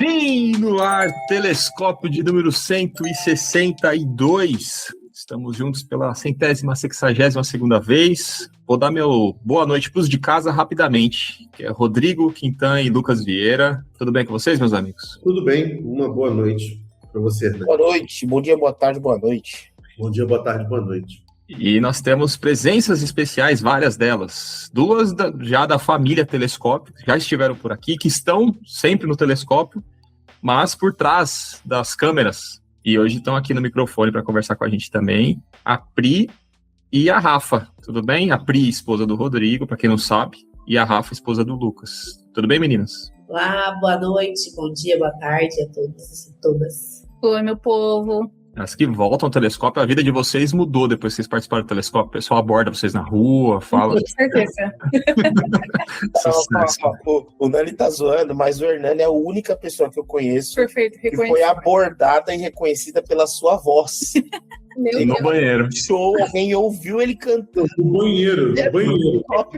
Sim, no ar, telescópio de número 162. Estamos juntos pela 162ª vez. Vou dar meu boa noite para os de casa rapidamente, que é Rodrigo, Quintan e Lucas Vieira. Tudo bem com vocês, meus amigos? Tudo bem, uma boa noite para você, né? Boa noite, bom dia, boa tarde, boa noite. Bom dia, boa tarde, boa noite. E nós temos presenças especiais, várias delas. Duas já da família Telescópio, já estiveram por aqui, que estão sempre no Telescópio, mas por trás das câmeras. E hoje estão aqui no microfone para conversar com a gente também, a Pri e a Rafa. Tudo bem? A Pri, esposa do Rodrigo, para quem não sabe, e a Rafa, esposa do Lucas. Tudo bem, meninas? Olá, boa noite, bom dia, boa tarde a todos e todas. Oi, meu povo. As que voltam ao Telescópio, a vida de vocês mudou depois que vocês participaram do Telescópio. O pessoal aborda vocês na rua, fala. Com certeza. O Nani tá zoando, mas o Hernani é a única pessoa que eu conheço Perfeito, que foi abordada e reconhecida pela sua voz. No banheiro. Show, alguém ouviu ele cantando. No banheiro.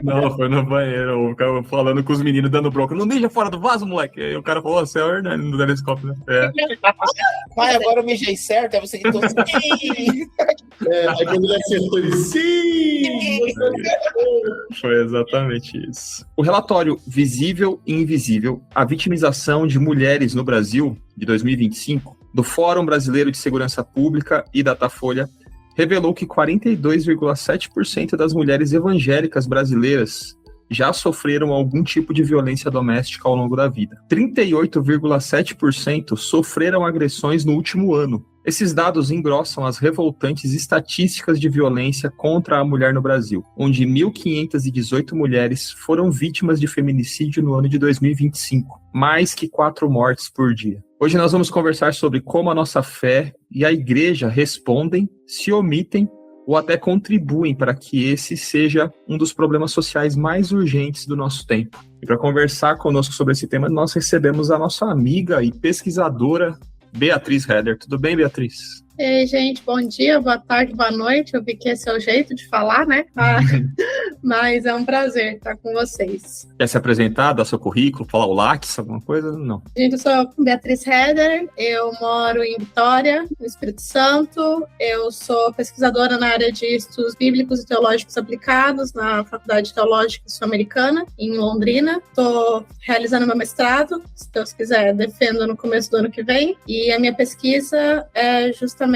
Não, foi no banheiro. O cara falando com os meninos, dando bronca. Não mija fora do vaso, moleque. Aí o cara falou, você é o Hernani no Telescópio, né? É. Pai, agora eu mijei certo, aí você gritou sim. Aí quando ele acertou, ele sim! Foi exatamente isso. O relatório Visível e Invisível, a vitimização de mulheres no Brasil, de 2025, do Fórum Brasileiro de Segurança Pública e Datafolha, revelou que 42,7% das mulheres evangélicas brasileiras já sofreram algum tipo de violência doméstica ao longo da vida. 38,7% sofreram agressões no último ano. Esses dados engrossam as revoltantes estatísticas de violência contra a mulher no Brasil, onde 1.518 mulheres foram vítimas de feminicídio no ano de 2025, mais que 4 mortes por dia. Hoje nós vamos conversar sobre como a nossa fé e a igreja respondem, se omitem ou até contribuem para que esse seja um dos problemas sociais mais urgentes do nosso tempo. E para conversar conosco sobre esse tema, nós recebemos a nossa amiga e pesquisadora Beatriz Heder. Tudo bem, Beatriz? Ei, gente, bom dia, boa tarde, boa noite. Eu vi que esse é o jeito de falar, né? Mas é um prazer estar com vocês. Quer se apresentar, dar seu currículo, falar o Lattes, alguma coisa? Não. Gente, eu sou Beatriz Heder, eu moro em Vitória, no Espírito Santo. Eu sou pesquisadora na área de estudos bíblicos e teológicos aplicados na Faculdade Teológica Sul-Americana, em Londrina. Estou realizando meu mestrado, se Deus quiser, defendo no começo do ano que vem. E a minha pesquisa é justamente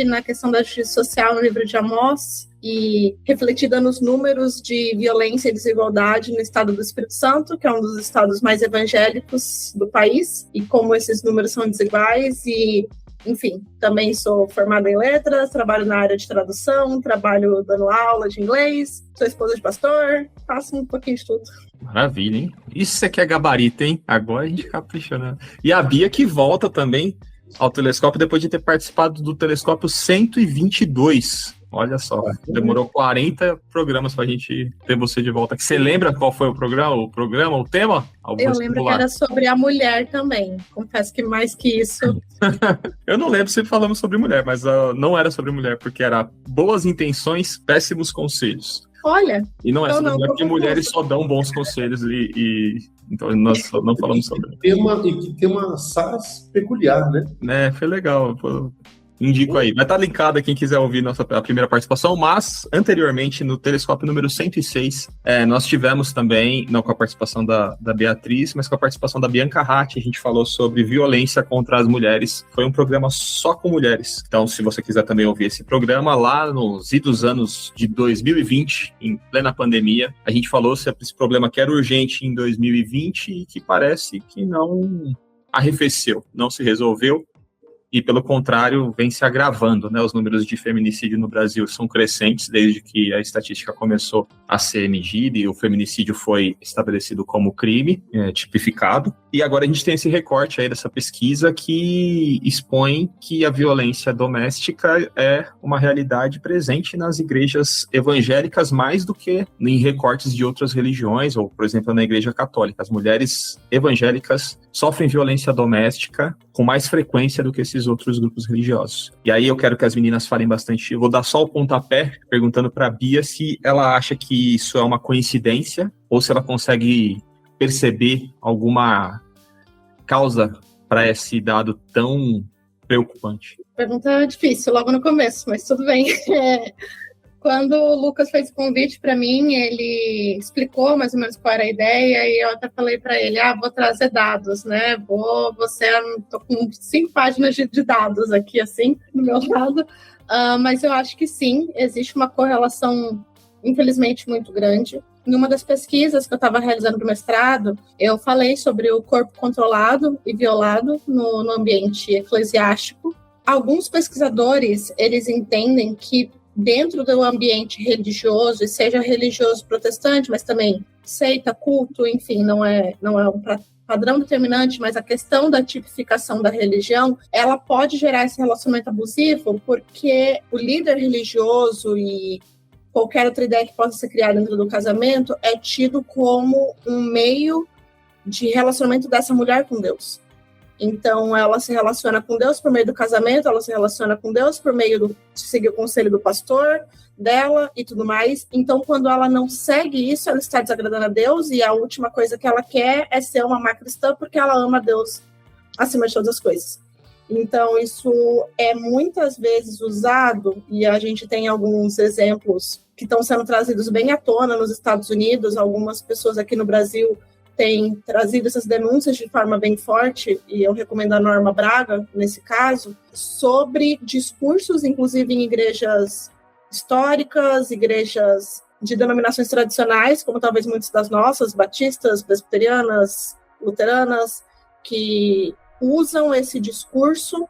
na questão da justiça social no livro de Amós, e refletida nos números de violência e desigualdade no estado do Espírito Santo, que é um dos estados mais evangélicos do país, e como esses números são desiguais. E, enfim, também sou formada em letras, trabalho na área de tradução, trabalho dando aula de inglês, sou esposa de pastor, faço um pouquinho de tudo. Maravilha, hein? Isso aqui é gabarito, hein? Agora a gente capricha, né? E a Bia que volta também ao Telescópio depois de ter participado do Telescópio 122. Olha só, demorou 40 programas pra gente ter você de volta. Você lembra qual foi o programa, o tema? Eu lembro que era sobre a mulher também. Confesso que mais que isso... Eu não lembro se falamos sobre mulher, mas não era sobre mulher, porque era boas intenções, péssimos conselhos. Olha... E não é sobre mulher, porque mulheres só dão bons conselhos então nós não falamos sobre. Tem uma SAS peculiar, né? Foi legal. Indico aí. Vai estar linkado quem quiser ouvir a primeira participação, mas anteriormente no Telescópio número 106, nós tivemos também, não com a participação da Beatriz, mas com a participação da Bianca Ratti. A gente falou sobre violência contra as mulheres. Foi um programa só com mulheres. Então, se você quiser também ouvir esse programa, lá nos idos anos de 2020, em plena pandemia, a gente falou sobre esse problema que era urgente em 2020 e que parece que não arrefeceu, não se resolveu. E, pelo contrário, vem se agravando, né? Os números de feminicídio no Brasil são crescentes desde que a estatística começou a ser medida e o feminicídio foi estabelecido como crime, tipificado. E agora a gente tem esse recorte aí dessa pesquisa que expõe que a violência doméstica é uma realidade presente nas igrejas evangélicas mais do que em recortes de outras religiões, ou, por exemplo, na igreja católica. As mulheres evangélicas sofrem violência doméstica com mais frequência do que esses outros grupos religiosos. E aí eu quero que as meninas falem bastante. Eu vou dar só o pontapé, perguntando para a Bia se ela acha que isso é uma coincidência ou se ela consegue perceber alguma causa para esse dado tão preocupante? Pergunta difícil logo no começo, mas tudo bem. Quando o Lucas fez o convite para mim, ele explicou mais ou menos qual era a ideia e eu até falei para ele, vou trazer dados, né? Tô com 5 páginas de dados aqui, assim, no meu lado, mas eu acho que sim, existe uma correlação, infelizmente, muito grande. Em uma das pesquisas que eu estava realizando para o mestrado, eu falei sobre o corpo controlado e violado no ambiente eclesiástico. Alguns pesquisadores, eles entendem que dentro do ambiente religioso, e seja religioso protestante, mas também seita, culto, enfim, não é um padrão determinante, mas a questão da tipificação da religião, ela pode gerar esse relacionamento abusivo, porque o líder religioso e qualquer outra ideia que possa ser criada dentro do casamento é tido como um meio de relacionamento dessa mulher com Deus. Então, ela se relaciona com Deus por meio do casamento, ela se relaciona com Deus por meio de seguir o conselho do pastor dela e tudo mais. Então, quando ela não segue isso, ela está desagradando a Deus e a última coisa que ela quer é ser uma má cristã porque ela ama a Deus acima de todas as coisas. Então, isso é muitas vezes usado, e a gente tem alguns exemplos que estão sendo trazidos bem à tona nos Estados Unidos, algumas pessoas aqui no Brasil têm trazido essas denúncias de forma bem forte, e eu recomendo a Norma Braga, nesse caso, sobre discursos, inclusive em igrejas históricas, igrejas de denominações tradicionais, como talvez muitas das nossas, batistas, presbiterianas, luteranas, que usam esse discurso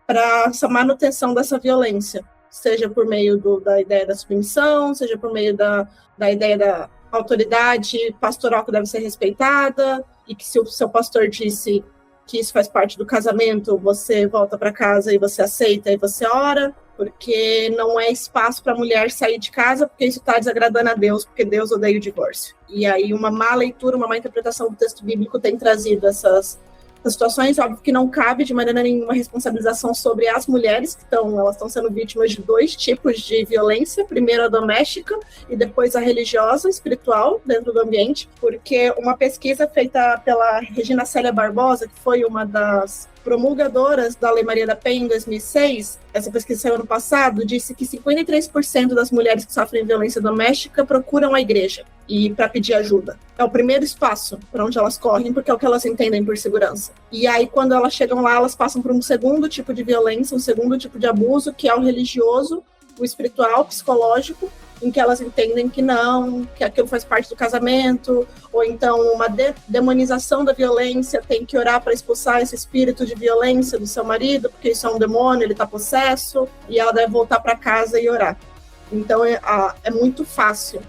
para essa manutenção dessa violência, seja por meio da ideia da submissão, seja por meio da ideia da autoridade pastoral que deve ser respeitada, e que se o seu pastor disse que isso faz parte do casamento, você volta para casa e você aceita e você ora, porque não é espaço para a mulher sair de casa, porque isso está desagradando a Deus, porque Deus odeia o divórcio. E aí uma má leitura, uma má interpretação do texto bíblico tem trazido essas situações. Óbvio que não cabe de maneira nenhuma responsabilização sobre as mulheres que elas estão sendo vítimas de 2 tipos de violência, primeiro a doméstica e depois a religiosa, espiritual, dentro do ambiente, porque uma pesquisa feita pela Regina Célia Barbosa, que foi uma das promulgadoras da Lei Maria da Penha em 2006, essa pesquisa saiu ano passado, disse que 53% das mulheres que sofrem violência doméstica procuram a igreja e para pedir ajuda. É o primeiro espaço para onde elas correm, porque é o que elas entendem por segurança. E aí, quando elas chegam lá, elas passam por um segundo tipo de violência, um segundo tipo de abuso, que é o religioso, o espiritual, o psicológico, em que elas entendem que não, que aquilo faz parte do casamento, ou então uma demonização da violência, tem que orar para expulsar esse espírito de violência do seu marido, porque isso é um demônio, ele está possesso, e ela deve voltar para casa e orar. Então é muito fácil,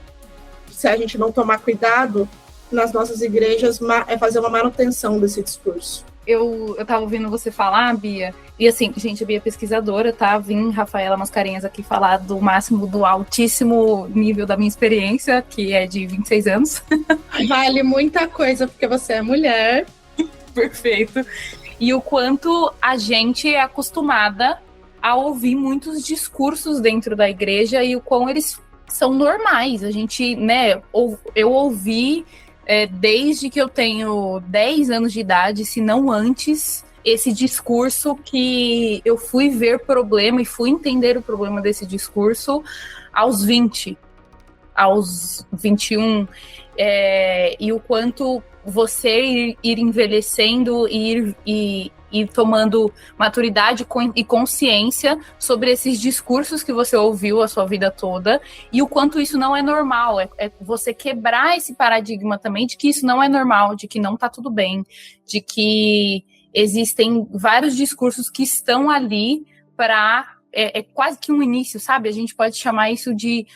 se a gente não tomar cuidado, nas nossas igrejas, é fazer uma manutenção desse discurso. Eu tava ouvindo você falar, Bia, e assim, gente, a Bia é pesquisadora, tá? Vim, Rafaela Mascarenhas, aqui falar do máximo, do altíssimo nível da minha experiência, que é de 26 anos. Vale muita coisa, porque você é mulher. Perfeito. E o quanto a gente é acostumada a ouvir muitos discursos dentro da igreja e o quão eles são normais. A gente, né, eu ouvi... desde que eu tenho 10 anos de idade, se não antes, esse discurso que eu fui ver problema e fui entender o problema desse discurso aos 20, aos 21, e o quanto você ir envelhecendo e ir tomando maturidade e consciência sobre esses discursos que você ouviu a sua vida toda, e o quanto isso não é normal, é você quebrar esse paradigma também de que isso não é normal, de que não tá tudo bem, de que existem vários discursos que estão ali para, quase que um início, sabe? A gente pode chamar isso de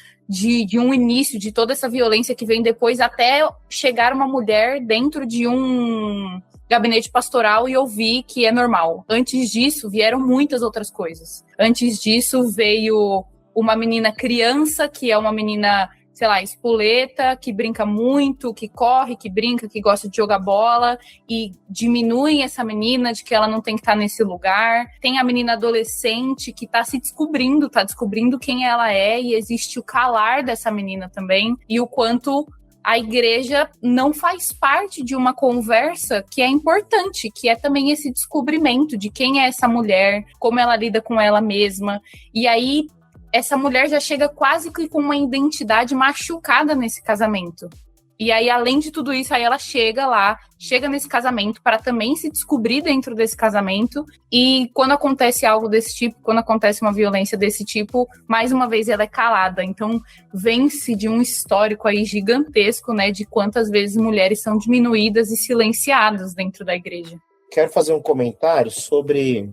um início de toda essa violência que vem depois, até chegar uma mulher dentro de um gabinete pastoral e ouvir que é normal. Antes disso, vieram muitas outras coisas. Antes disso, veio uma menina criança, que é uma menina, sei lá, espoleta, que brinca muito, que corre, que brinca, que gosta de jogar bola, e diminuem essa menina de que ela não tem que estar nesse lugar. Tem a menina adolescente que está se descobrindo, está descobrindo quem ela é, e existe o calar dessa menina também, e o quanto a igreja não faz parte de uma conversa que é importante, que é também esse descobrimento de quem é essa mulher, como ela lida com ela mesma. E aí, essa mulher já chega quase que com uma identidade machucada nesse casamento. E aí, além de tudo isso, aí ela chega nesse casamento para também se descobrir dentro desse casamento. E quando acontece algo desse tipo, quando acontece uma violência desse tipo, mais uma vez ela é calada. Então, vem-se de um histórico aí gigantesco, né, de quantas vezes mulheres são diminuídas e silenciadas dentro da igreja. Quero fazer um comentário sobre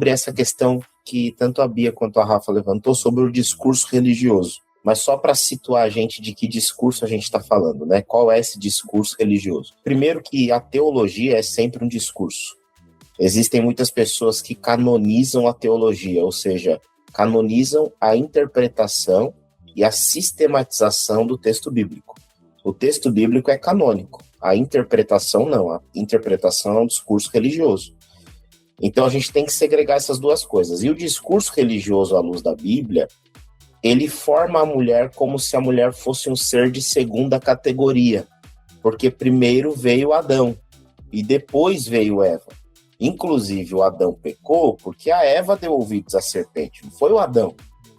essa questão que tanto a Bia quanto a Rafa levantou sobre o discurso religioso. Mas só para situar a gente de que discurso a gente está falando, né? Qual é esse discurso religioso? Primeiro que a teologia é sempre um discurso. Existem muitas pessoas que canonizam a teologia, ou seja, canonizam a interpretação e a sistematização do texto bíblico. O texto bíblico é canônico, a interpretação não. A interpretação é um discurso religioso. Então a gente tem que segregar essas duas coisas. E o discurso religioso à luz da Bíblia, ele forma a mulher como se a mulher fosse um ser de segunda categoria, porque primeiro veio Adão e depois veio Eva. Inclusive, o Adão pecou porque a Eva deu ouvidos à serpente, não foi o Adão.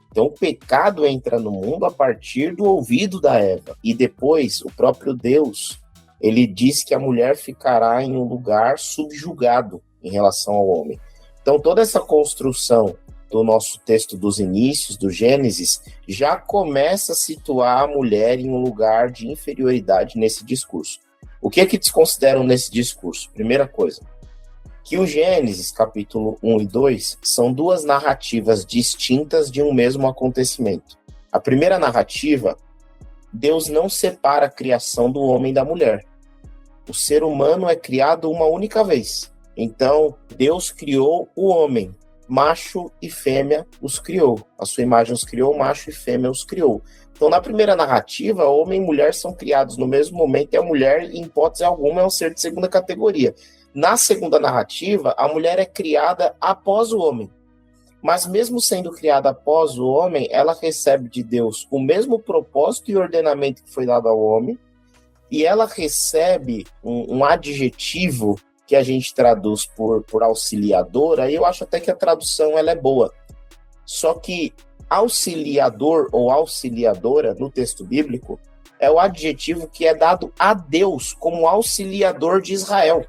Então, o pecado entra no mundo a partir do ouvido da Eva. E depois, o próprio Deus, ele diz que a mulher ficará em um lugar subjugado em relação ao homem. Então, toda essa construção do nosso texto dos inícios, do Gênesis, já começa a situar a mulher em um lugar de inferioridade nesse discurso. O que é que desconsideram nesse discurso? Primeira coisa, que o Gênesis, capítulo 1 e 2, são duas narrativas distintas de um mesmo acontecimento. A primeira narrativa, Deus não separa a criação do homem da mulher. O ser humano é criado uma única vez. Então, Deus criou o homem. Macho e fêmea os criou. A sua imagem os criou, macho e fêmea os criou. Então, na primeira narrativa, homem e mulher são criados no mesmo momento e a mulher, em hipótese alguma, é um ser de segunda categoria. Na segunda narrativa, a mulher é criada após o homem. Mas mesmo sendo criada após o homem, ela recebe de Deus o mesmo propósito e ordenamento que foi dado ao homem, e ela recebe um adjetivo que a gente traduz por auxiliadora, e eu acho até que a tradução ela é boa. Só que auxiliador ou auxiliadora, no texto bíblico, é o adjetivo que é dado a Deus como auxiliador de Israel.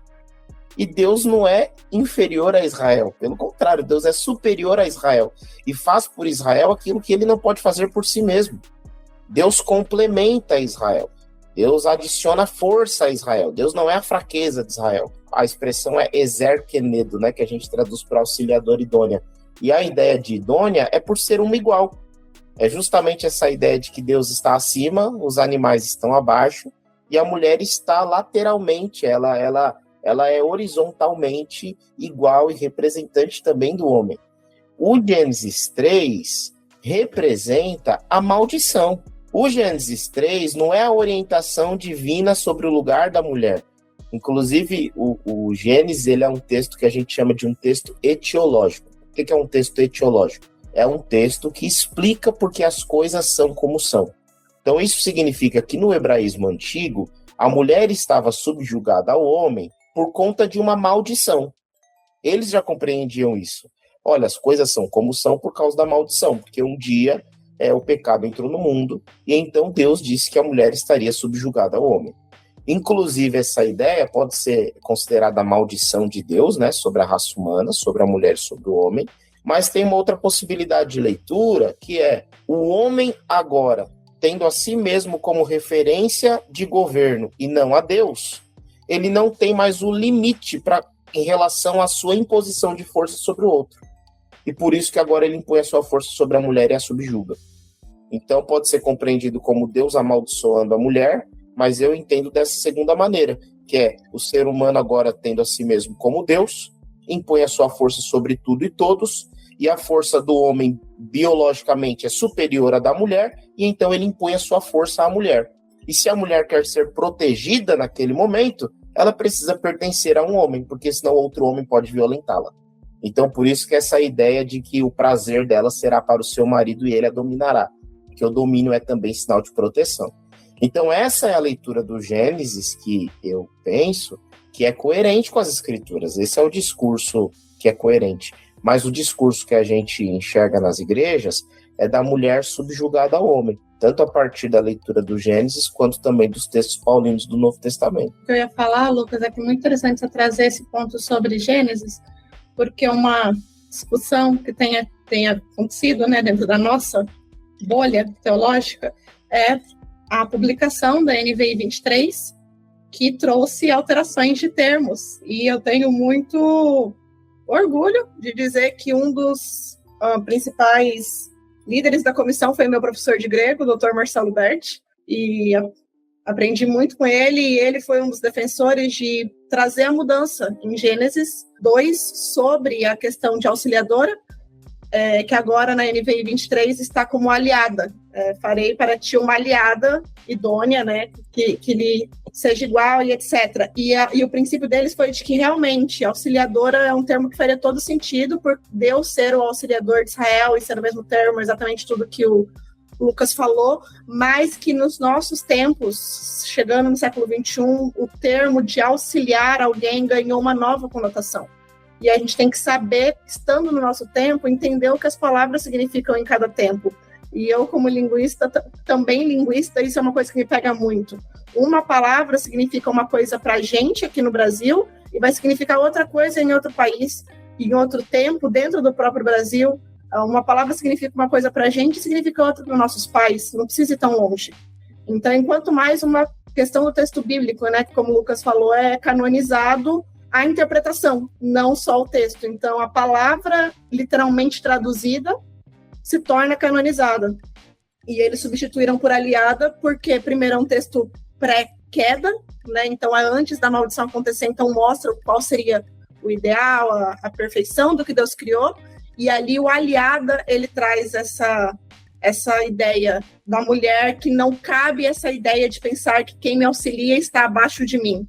E Deus não é inferior a Israel. Pelo contrário, Deus é superior a Israel. E faz por Israel aquilo que ele não pode fazer por si mesmo. Deus complementa Israel. Deus adiciona força a Israel. Deus não é a fraqueza de Israel. A expressão é ezer kenedo, né, que a gente traduz para auxiliador idônea. E a ideia de idônea é por ser uma igual. É justamente essa ideia de que Deus está acima, os animais estão abaixo, e a mulher está lateralmente, ela é horizontalmente igual e representante também do homem. O Gênesis 3 representa a maldição. O Gênesis 3 não é a orientação divina sobre o lugar da mulher. Inclusive, o Gênesis ele é um texto que a gente chama de um texto etiológico. O que é um texto etiológico? É um texto que explica por que as coisas são como são. Então, isso significa que no hebraísmo antigo, a mulher estava subjugada ao homem por conta de uma maldição. Eles já compreendiam isso. Olha, as coisas são como são por causa da maldição, porque um dia o pecado entrou no mundo, e então Deus disse que a mulher estaria subjugada ao homem. Inclusive, essa ideia pode ser considerada a maldição de Deus, né, sobre a raça humana, sobre a mulher e sobre o homem, mas tem uma outra possibilidade de leitura, que é o homem agora, tendo a si mesmo como referência de governo e não a Deus, ele não tem mais o limite em relação à sua imposição de força sobre o outro. E por isso que agora ele impõe a sua força sobre a mulher e a subjuga. Então pode ser compreendido como Deus amaldiçoando a mulher, mas eu entendo dessa segunda maneira, que é o ser humano agora tendo a si mesmo como Deus, impõe a sua força sobre tudo e todos, e a força do homem biologicamente é superior à da mulher, e então ele impõe a sua força à mulher. E se a mulher quer ser protegida naquele momento, ela precisa pertencer a um homem, porque senão outro homem pode violentá-la. Então, por isso que essa ideia de que o prazer dela será para o seu marido e ele a dominará, porque o domínio é também sinal de proteção. Então essa é a leitura do Gênesis que eu penso que é coerente com as escrituras. Esse é o discurso que é coerente. Mas o discurso que a gente enxerga nas igrejas é da mulher subjugada ao homem, tanto a partir da leitura do Gênesis, quanto também dos textos paulinos do Novo Testamento. O que eu ia falar, Lucas, é que é muito interessante você trazer esse ponto sobre Gênesis, porque uma discussão que tenha acontecido, né, dentro da nossa bolha teológica é a publicação da NVI 23, que trouxe alterações de termos. E eu tenho muito orgulho de dizer que um dos principais líderes da comissão foi meu professor de grego, o Dr. Marcelo Berti, e aprendi muito com ele, e ele foi um dos defensores de trazer a mudança em Gênesis 2 sobre a questão de auxiliadora, que agora na NVI 23 está como aliada. Farei para ti uma aliada idônea, né, que lhe seja igual e etc. E o princípio deles foi de que realmente auxiliadora é um termo que faria todo sentido por Deus ser o auxiliador de Israel e ser o mesmo termo, exatamente tudo que o Lucas falou, mas que nos nossos tempos, chegando no século XXI, o termo de auxiliar alguém ganhou uma nova conotação. E a gente tem que saber, estando no nosso tempo, entender o que as palavras significam em cada tempo. E eu, como linguista, também linguista, isso é uma coisa que me pega muito. Uma palavra significa uma coisa para a gente aqui no Brasil e vai significar outra coisa em outro país, em outro tempo, dentro do próprio Brasil. Uma palavra significa uma coisa para a gente e significa outra para os nossos pais. Não precisa ir tão longe. Então, enquanto mais uma questão do texto bíblico, né, que como o Lucas falou, é canonizado a interpretação, não só o texto. Então, a palavra literalmente traduzida se torna canonizada. E eles substituíram por aliada, porque primeiro é um texto pré-queda, né? Então, antes da maldição acontecer, então mostra qual seria o ideal, a perfeição do que Deus criou, e ali o aliada, ele traz essa ideia da mulher, que não cabe essa ideia de pensar que quem me auxilia está abaixo de mim.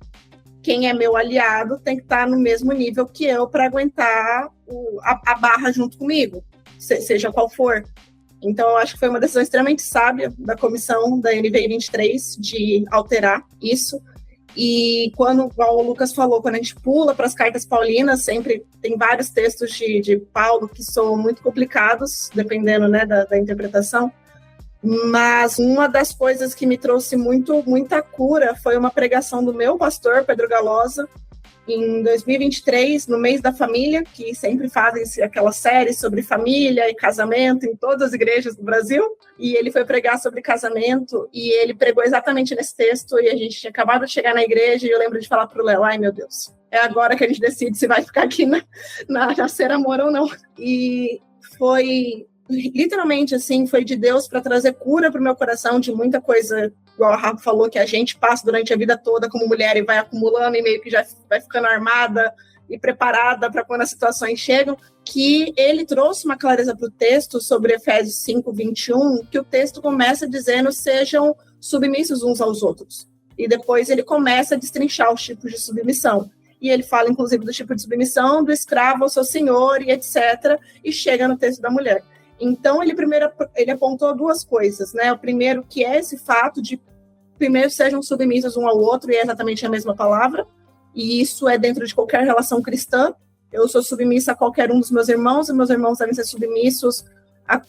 Quem é meu aliado tem que estar no mesmo nível que eu para aguentar a barra junto comigo, seja qual for. Então, eu acho que foi uma decisão extremamente sábia da comissão da NVI 23 de alterar isso. E quando, igual o Lucas falou, quando a gente pula para as cartas paulinas, sempre tem vários textos de Paulo que são muito complicados, dependendo, né, da interpretação. Mas uma das coisas que me trouxe muita cura foi uma pregação do meu pastor, Pedro Galosa, em 2023, no mês da família, que sempre fazem aquela série sobre família e casamento em todas as igrejas do Brasil, e ele foi pregar sobre casamento, e ele pregou exatamente nesse texto, e a gente tinha acabado de chegar na igreja, e eu lembro de falar para o Léo, ai meu Deus, é agora que a gente decide se vai ficar aqui na Ser Amor ou não. E foi literalmente assim, foi de Deus para trazer cura para o meu coração de muita coisa, igual a Rafa falou, que a gente passa durante a vida toda como mulher e vai acumulando e meio que já vai ficando armada e preparada para quando as situações chegam, que ele trouxe uma clareza para o texto sobre Efésios 5, 21, que o texto começa dizendo sejam submissos uns aos outros. E depois ele começa a destrinchar os tipos de submissão. E ele fala, inclusive, do tipo de submissão, do escravo ao seu senhor e etc. E chega no texto da mulher. Então, ele apontou duas coisas, né? O primeiro, que é esse fato de, primeiro, sejam submissos um ao outro, e é exatamente a mesma palavra, e isso é dentro de qualquer relação cristã. Eu sou submissa a qualquer um dos meus irmãos, e meus irmãos devem ser submissos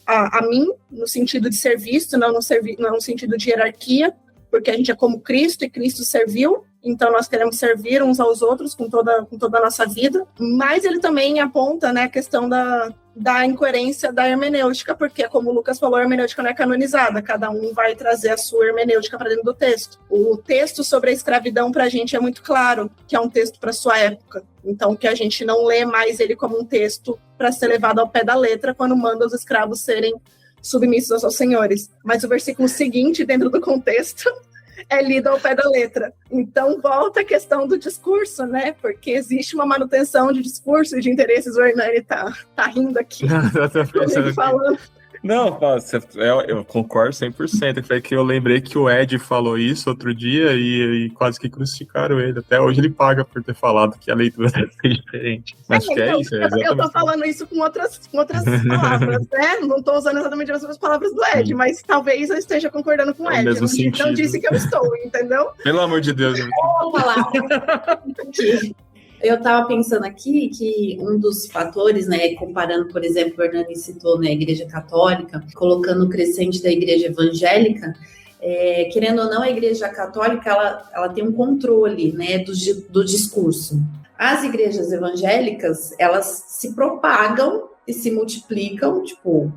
a mim, no sentido de ser visto, não no sentido de hierarquia, porque a gente é como Cristo, e Cristo serviu, então nós queremos servir uns aos outros com toda a nossa vida. Mas ele também aponta, né, a questão da incoerência da hermenêutica, porque, como o Lucas falou, a hermenêutica não é canonizada, cada um vai trazer a sua hermenêutica para dentro do texto. O texto sobre a escravidão para a gente é muito claro, que é um texto para sua época, então que a gente não lê mais ele como um texto para ser levado ao pé da letra quando manda os escravos serem submissos aos seus senhores. Mas o versículo seguinte, dentro do contexto, é lido ao pé da letra. Então, volta a questão do discurso, né? Porque existe uma manutenção de discurso e de interesses. O Hernani tá rindo aqui. Falando. Não, eu concordo 100%. Foi que eu lembrei que o Ed falou isso outro dia e quase que crucificaram ele. Até hoje ele paga por ter falado que a leitura deve ser diferente. Mas que é isso, é exatamente. Eu tô falando isso com outras palavras, né? Não tô usando exatamente as mesmas palavras do Ed, mas talvez eu esteja concordando com o Ed. Mesmo Não disse que eu estou, entendeu? Pelo amor de Deus. Vou falar. Eu estava pensando aqui que um dos fatores, né, comparando, por exemplo, o Hernani citou, né, a Igreja Católica, colocando o crescente da Igreja Evangélica, querendo ou não, a Igreja Católica, ela tem um controle, né, do discurso. As igrejas evangélicas, elas se propagam e se multiplicam, tipo,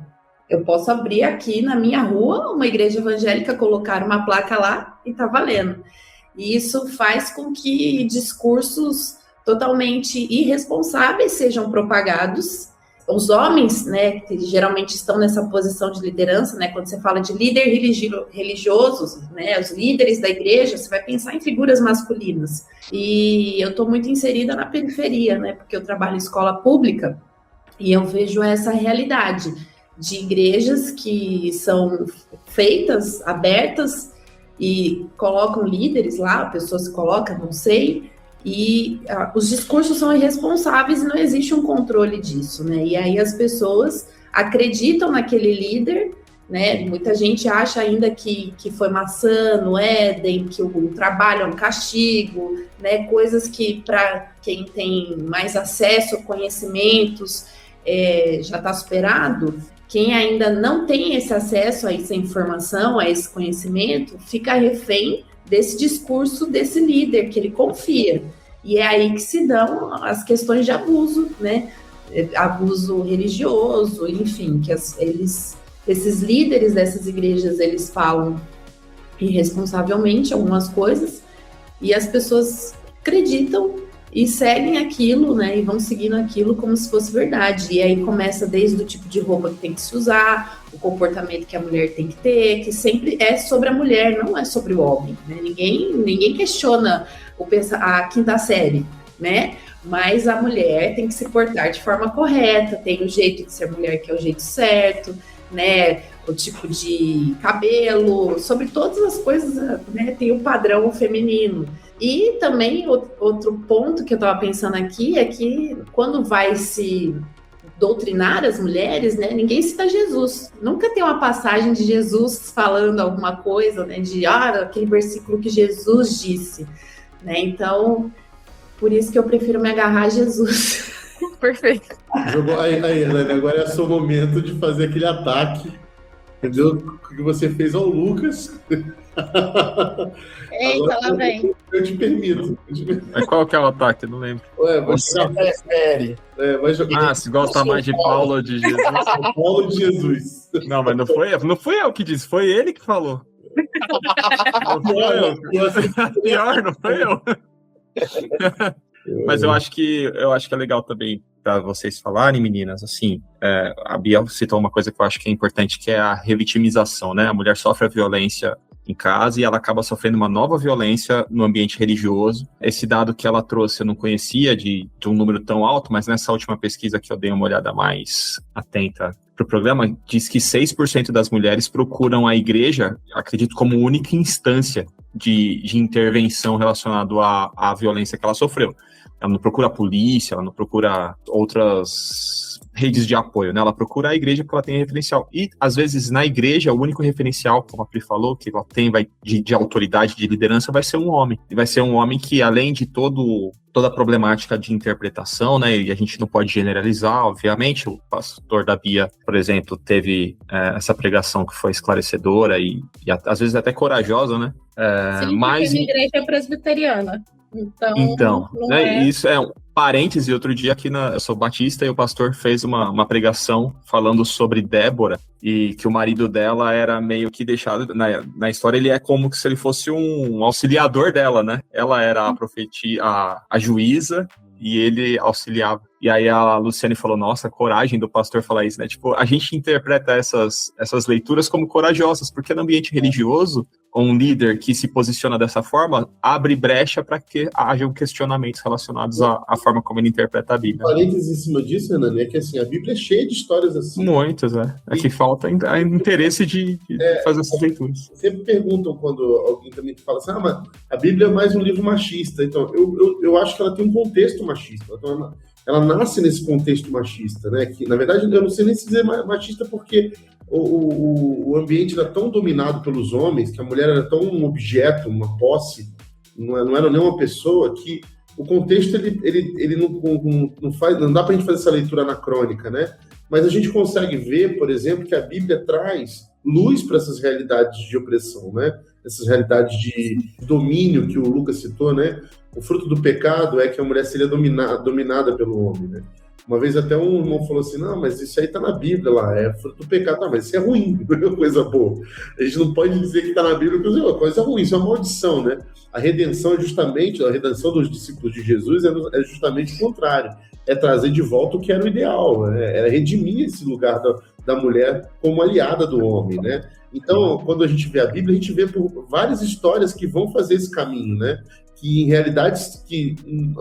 eu posso abrir aqui na minha rua uma igreja evangélica, colocar uma placa lá e tá valendo. E isso faz com que discursos totalmente irresponsáveis sejam propagados. Os homens, né, que geralmente estão nessa posição de liderança, né, quando você fala de líder religioso, né, os líderes da igreja, você vai pensar em figuras masculinas. E eu estou muito inserida na periferia, né, porque eu trabalho em escola pública e eu vejo essa realidade de igrejas que são feitas, abertas e colocam líderes lá, a pessoa se coloca, não sei, e os discursos são irresponsáveis e não existe um controle disso, né? E aí as pessoas acreditam naquele líder, né? Muita gente acha ainda que foi maçã no Éden, que o trabalho é um castigo, né? Coisas que para quem tem mais acesso a conhecimentos já está superado. Quem ainda não tem esse acesso a essa informação, a esse conhecimento, fica refém desse discurso desse líder que ele confia. E é aí que se dão as questões de abuso, né? Abuso religioso, enfim, que esses líderes dessas igrejas, eles falam irresponsavelmente algumas coisas e as pessoas acreditam e seguem aquilo, né? E vão seguindo aquilo como se fosse verdade. E aí começa desde o tipo de roupa que tem que se usar, o comportamento que a mulher tem que ter, que sempre é sobre a mulher, não é sobre o homem, né? Ninguém questiona a quinta série, né? Mas a mulher tem que se portar de forma correta, tem o jeito de ser mulher que é o jeito certo, né? O tipo de cabelo, sobre todas as coisas, né? Tem o padrão feminino. E também outro ponto que eu estava pensando aqui é que quando vai se doutrinar as mulheres, né, ninguém cita Jesus. Nunca tem uma passagem de Jesus falando alguma coisa, né, de aquele versículo que Jesus disse, né? Então, por isso que eu prefiro me agarrar a Jesus. Perfeito. Aí, agora é o seu momento de fazer aquele ataque, entendeu? Que você fez ao Lucas. Eita, lá vem. Eu te permito. Mas qual que é o ataque? Eu não lembro. Você prefere. Vai jogar. Se gosta mais de Paulo ou de Jesus. Paulo de Jesus. Não, mas não foi eu que disse, foi ele que falou. Não foi eu. Pior, não foi eu. Mas eu acho que é legal também para vocês falarem, meninas, assim, a Bia citou uma coisa que eu acho que é importante, que é a revitimização, né? A mulher sofre a violência em casa e ela acaba sofrendo uma nova violência no ambiente religioso. Esse dado que ela trouxe eu não conhecia de um número tão alto, mas nessa última pesquisa que eu dei uma olhada mais atenta para o programa, diz que 6% das mulheres procuram a igreja, acredito, como única instância de intervenção relacionado à violência que ela sofreu. Ela não procura a polícia, ela não procura outras redes de apoio, né? Ela procura a igreja porque ela tem referencial. E, às vezes, na igreja, o único referencial, como a Pri falou, que ela tem de autoridade, de liderança, vai ser um homem. E vai ser um homem que, além de toda a problemática de interpretação, né? E a gente não pode generalizar, obviamente. O pastor da Bia, por exemplo, teve essa pregação que foi esclarecedora e às vezes até corajosa, né? Sim, mas porque a minha igreja é presbiteriana. Então né, isso é um parêntese. Outro dia aqui eu sou batista e o pastor fez uma pregação falando sobre Débora e que o marido dela era meio que deixado, na história ele é como se ele fosse um auxiliador dela, né? Ela era a profetia, a juíza, e ele auxiliava. E aí a Luciane falou, nossa, coragem do pastor falar isso, né? Tipo, a gente interpreta essas leituras como corajosas, porque no ambiente religioso, um líder que se posiciona dessa forma abre brecha para que hajam questionamentos relacionados à forma como ele interpreta a Bíblia. Parênteses em cima disso, Renan, é que assim, a Bíblia é cheia de histórias assim. Muitas, é. Aqui falta interesse de fazer essas leituras. Sempre perguntam quando alguém também fala assim, mas a Bíblia é mais um livro machista. Então, eu acho que ela tem um contexto machista. Então, ela nasce nesse contexto machista, né? Que, na verdade, eu não sei nem se dizer machista porque o ambiente era tão dominado pelos homens, que a mulher era tão um objeto, uma posse, não era nem uma pessoa, que o contexto ele não dá para a gente fazer essa leitura anacrônica, né? Mas a gente consegue ver, por exemplo, que a Bíblia traz luz para essas realidades de opressão, né? Essas realidades de domínio que o Lucas citou, né? O fruto do pecado é que a mulher seria dominada pelo homem, né? Uma vez até um irmão falou assim, não, mas isso aí tá na Bíblia lá, é fruto do pecado. Não, mas isso é ruim, não é uma coisa boa. A gente não pode dizer que tá na Bíblia, porque é uma coisa ruim, isso é uma maldição, né? A redenção a redenção dos discípulos de Jesus é justamente o contrário. É trazer de volta o que era o ideal, né? É redimir esse lugar da mulher como aliada do homem, né? Então, quando a gente vê a Bíblia, a gente vê por várias histórias que vão fazer esse caminho, né? Que em realidades que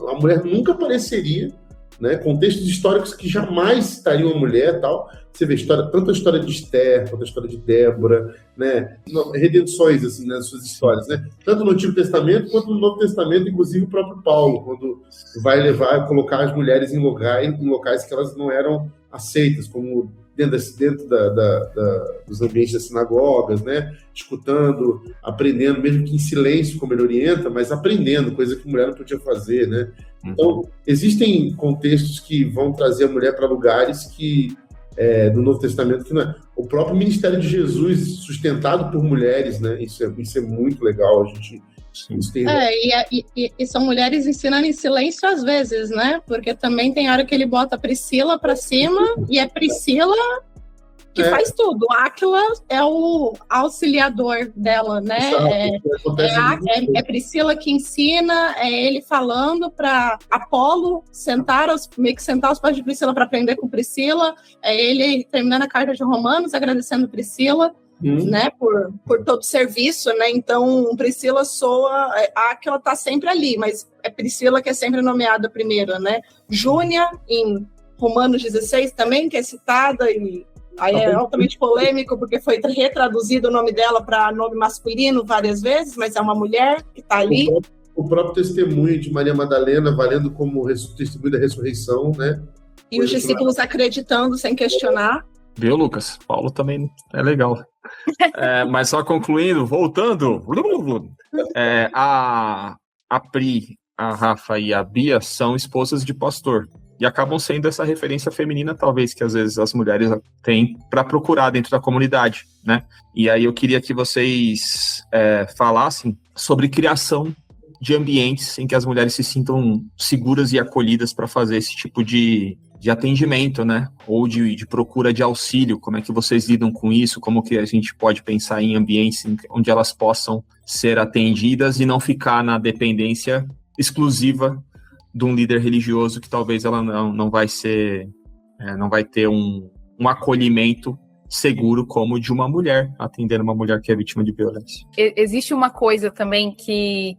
a mulher nunca apareceria, né, contextos históricos que jamais estariam a mulher tal. Você vê tanto a história de Esther quanto a história de Débora, né, redenções assim, nas suas histórias, né, tanto no Antigo Testamento quanto no Novo Testamento, inclusive o próprio Paulo, quando vai colocar as mulheres em locais que elas não eram aceitas, como dentro dos ambientes das sinagogas, né, escutando, aprendendo, mesmo que em silêncio, como ele orienta, mas aprendendo, coisa que a mulher não podia fazer, né. Então, existem contextos que vão trazer a mulher para lugares que, do Novo Testamento, que não é. O próprio ministério de Jesus, sustentado por mulheres, né, isso é muito legal, a gente... E são mulheres ensinando em silêncio às vezes, né? Porque também tem hora que ele bota a Priscila pra cima e é Priscila que faz tudo. Áquila é o auxiliador dela, né? É Priscila que ensina, é ele falando para Apolo meio que sentar os pés de Priscila para aprender com Priscila, é ele terminando a carta de Romanos, agradecendo Priscila. Né, por todo o serviço, né? Então Priscila Áquila tá sempre ali, mas é Priscila que é sempre nomeada primeiro, né? Júnia, em Romanos 16 também, que é citada, e aí é altamente polêmico, porque foi retraduzido o nome dela para nome masculino várias vezes, mas é uma mulher que tá ali. O próprio testemunho de Maria Madalena valendo como testemunho da ressurreição, né? E os discípulos acreditando sem questionar. Viu, Lucas? Paulo também é legal. Mas só concluindo, voltando, a Pri, a Rafa e a Bia são esposas de pastor e acabam sendo essa referência feminina, talvez, que às vezes as mulheres têm para procurar dentro da comunidade, né? E aí eu queria que vocês falassem sobre criação de ambientes em que as mulheres se sintam seguras e acolhidas para fazer esse tipo de atendimento, né? Ou de procura de auxílio. Como é que vocês lidam com isso? Como que a gente pode pensar em ambientes onde elas possam ser atendidas e não ficar na dependência exclusiva de um líder religioso que talvez ela não vai ter um acolhimento seguro como de uma mulher, atendendo uma mulher que é vítima de violência. Existe uma coisa também que,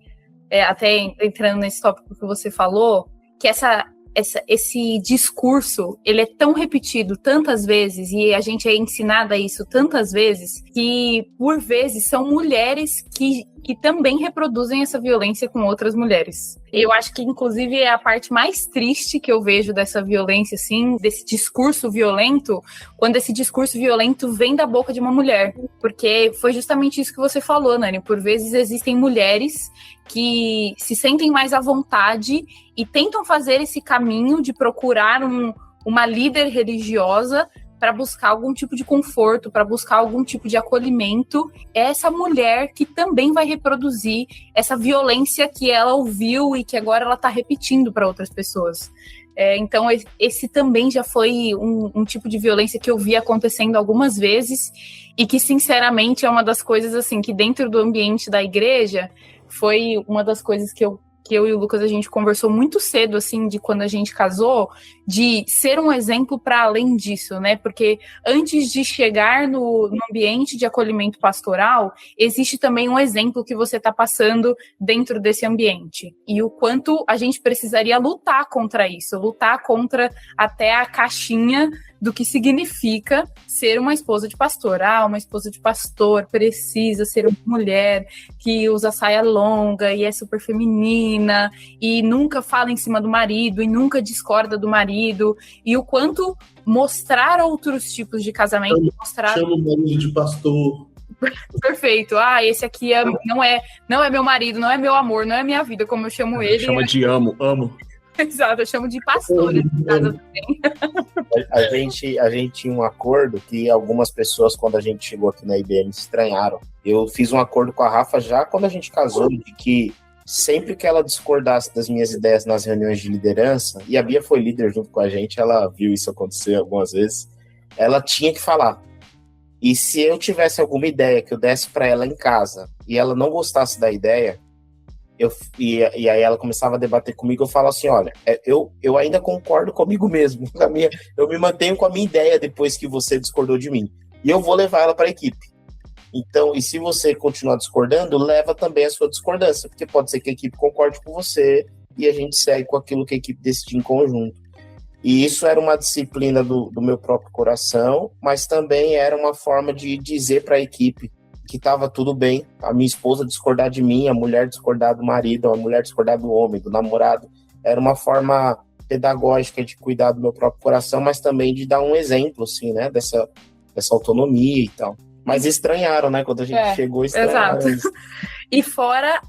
até entrando nesse tópico que você falou, que esse discurso, ele é tão repetido tantas vezes e a gente é ensinada isso tantas vezes que, por vezes, são mulheres que também reproduzem essa violência com outras mulheres. Eu acho que, inclusive, é a parte mais triste que eu vejo dessa violência, assim, desse discurso violento, quando esse discurso violento vem da boca de uma mulher. Porque foi justamente isso que você falou, Nani. Por vezes existem mulheres que se sentem mais à vontade e tentam fazer esse caminho de procurar uma líder religiosa para buscar algum tipo de conforto, para buscar algum tipo de acolhimento. É essa mulher que também vai reproduzir essa violência que ela ouviu e que agora ela está repetindo para outras pessoas. Então, esse também já foi um tipo de violência que eu vi acontecendo algumas vezes e que, sinceramente, é uma das coisas assim que dentro do ambiente da igreja foi uma das coisas que eu que eu e o Lucas, a gente conversou muito cedo, assim, de quando a gente casou, de ser um exemplo para além disso, né? Porque antes de chegar no ambiente de acolhimento pastoral, existe também um exemplo que você está passando dentro desse ambiente. E o quanto a gente precisaria lutar contra isso, lutar contra até a caixinha do que significa ser uma esposa de pastor. Uma esposa de pastor precisa ser uma mulher que usa saia longa e é super feminina e nunca fala em cima do marido e nunca discorda do marido. E o quanto mostrar outros tipos de casamento... Chama o marido de pastor. Perfeito. Esse aqui não é meu marido, não é meu amor, não é minha vida, como eu chamo ele. Chama de amo. Exato, eu chamo de pastor em casa também. A gente tinha um acordo que algumas pessoas, quando a gente chegou aqui na IBM, estranharam. Eu fiz um acordo com a Rafa já quando a gente casou, de que sempre que ela discordasse das minhas ideias nas reuniões de liderança, e a Bia foi líder junto com a gente, ela viu isso acontecer algumas vezes, ela tinha que falar. E se eu tivesse alguma ideia que eu desse para ela em casa, e ela não gostasse da ideia, e aí ela começava a debater comigo, eu falo assim, olha, eu ainda concordo comigo mesmo, eu me mantenho com a minha ideia depois que você discordou de mim, e eu vou levar ela para a equipe. Então, e se você continuar discordando, leva também a sua discordância, porque pode ser que a equipe concorde com você e a gente segue com aquilo que a equipe decidir em conjunto. E isso era uma disciplina do meu próprio coração, mas também era uma forma de dizer para a equipe que estava tudo bem, a minha esposa discordar de mim, a mulher discordar do marido, a mulher discordar do homem, do namorado. Era uma forma pedagógica de cuidar do meu próprio coração, mas também de dar um exemplo, assim, né, dessa autonomia e tal. Mas estranharam, né, quando a gente chegou, estranharam. Exato. E fora,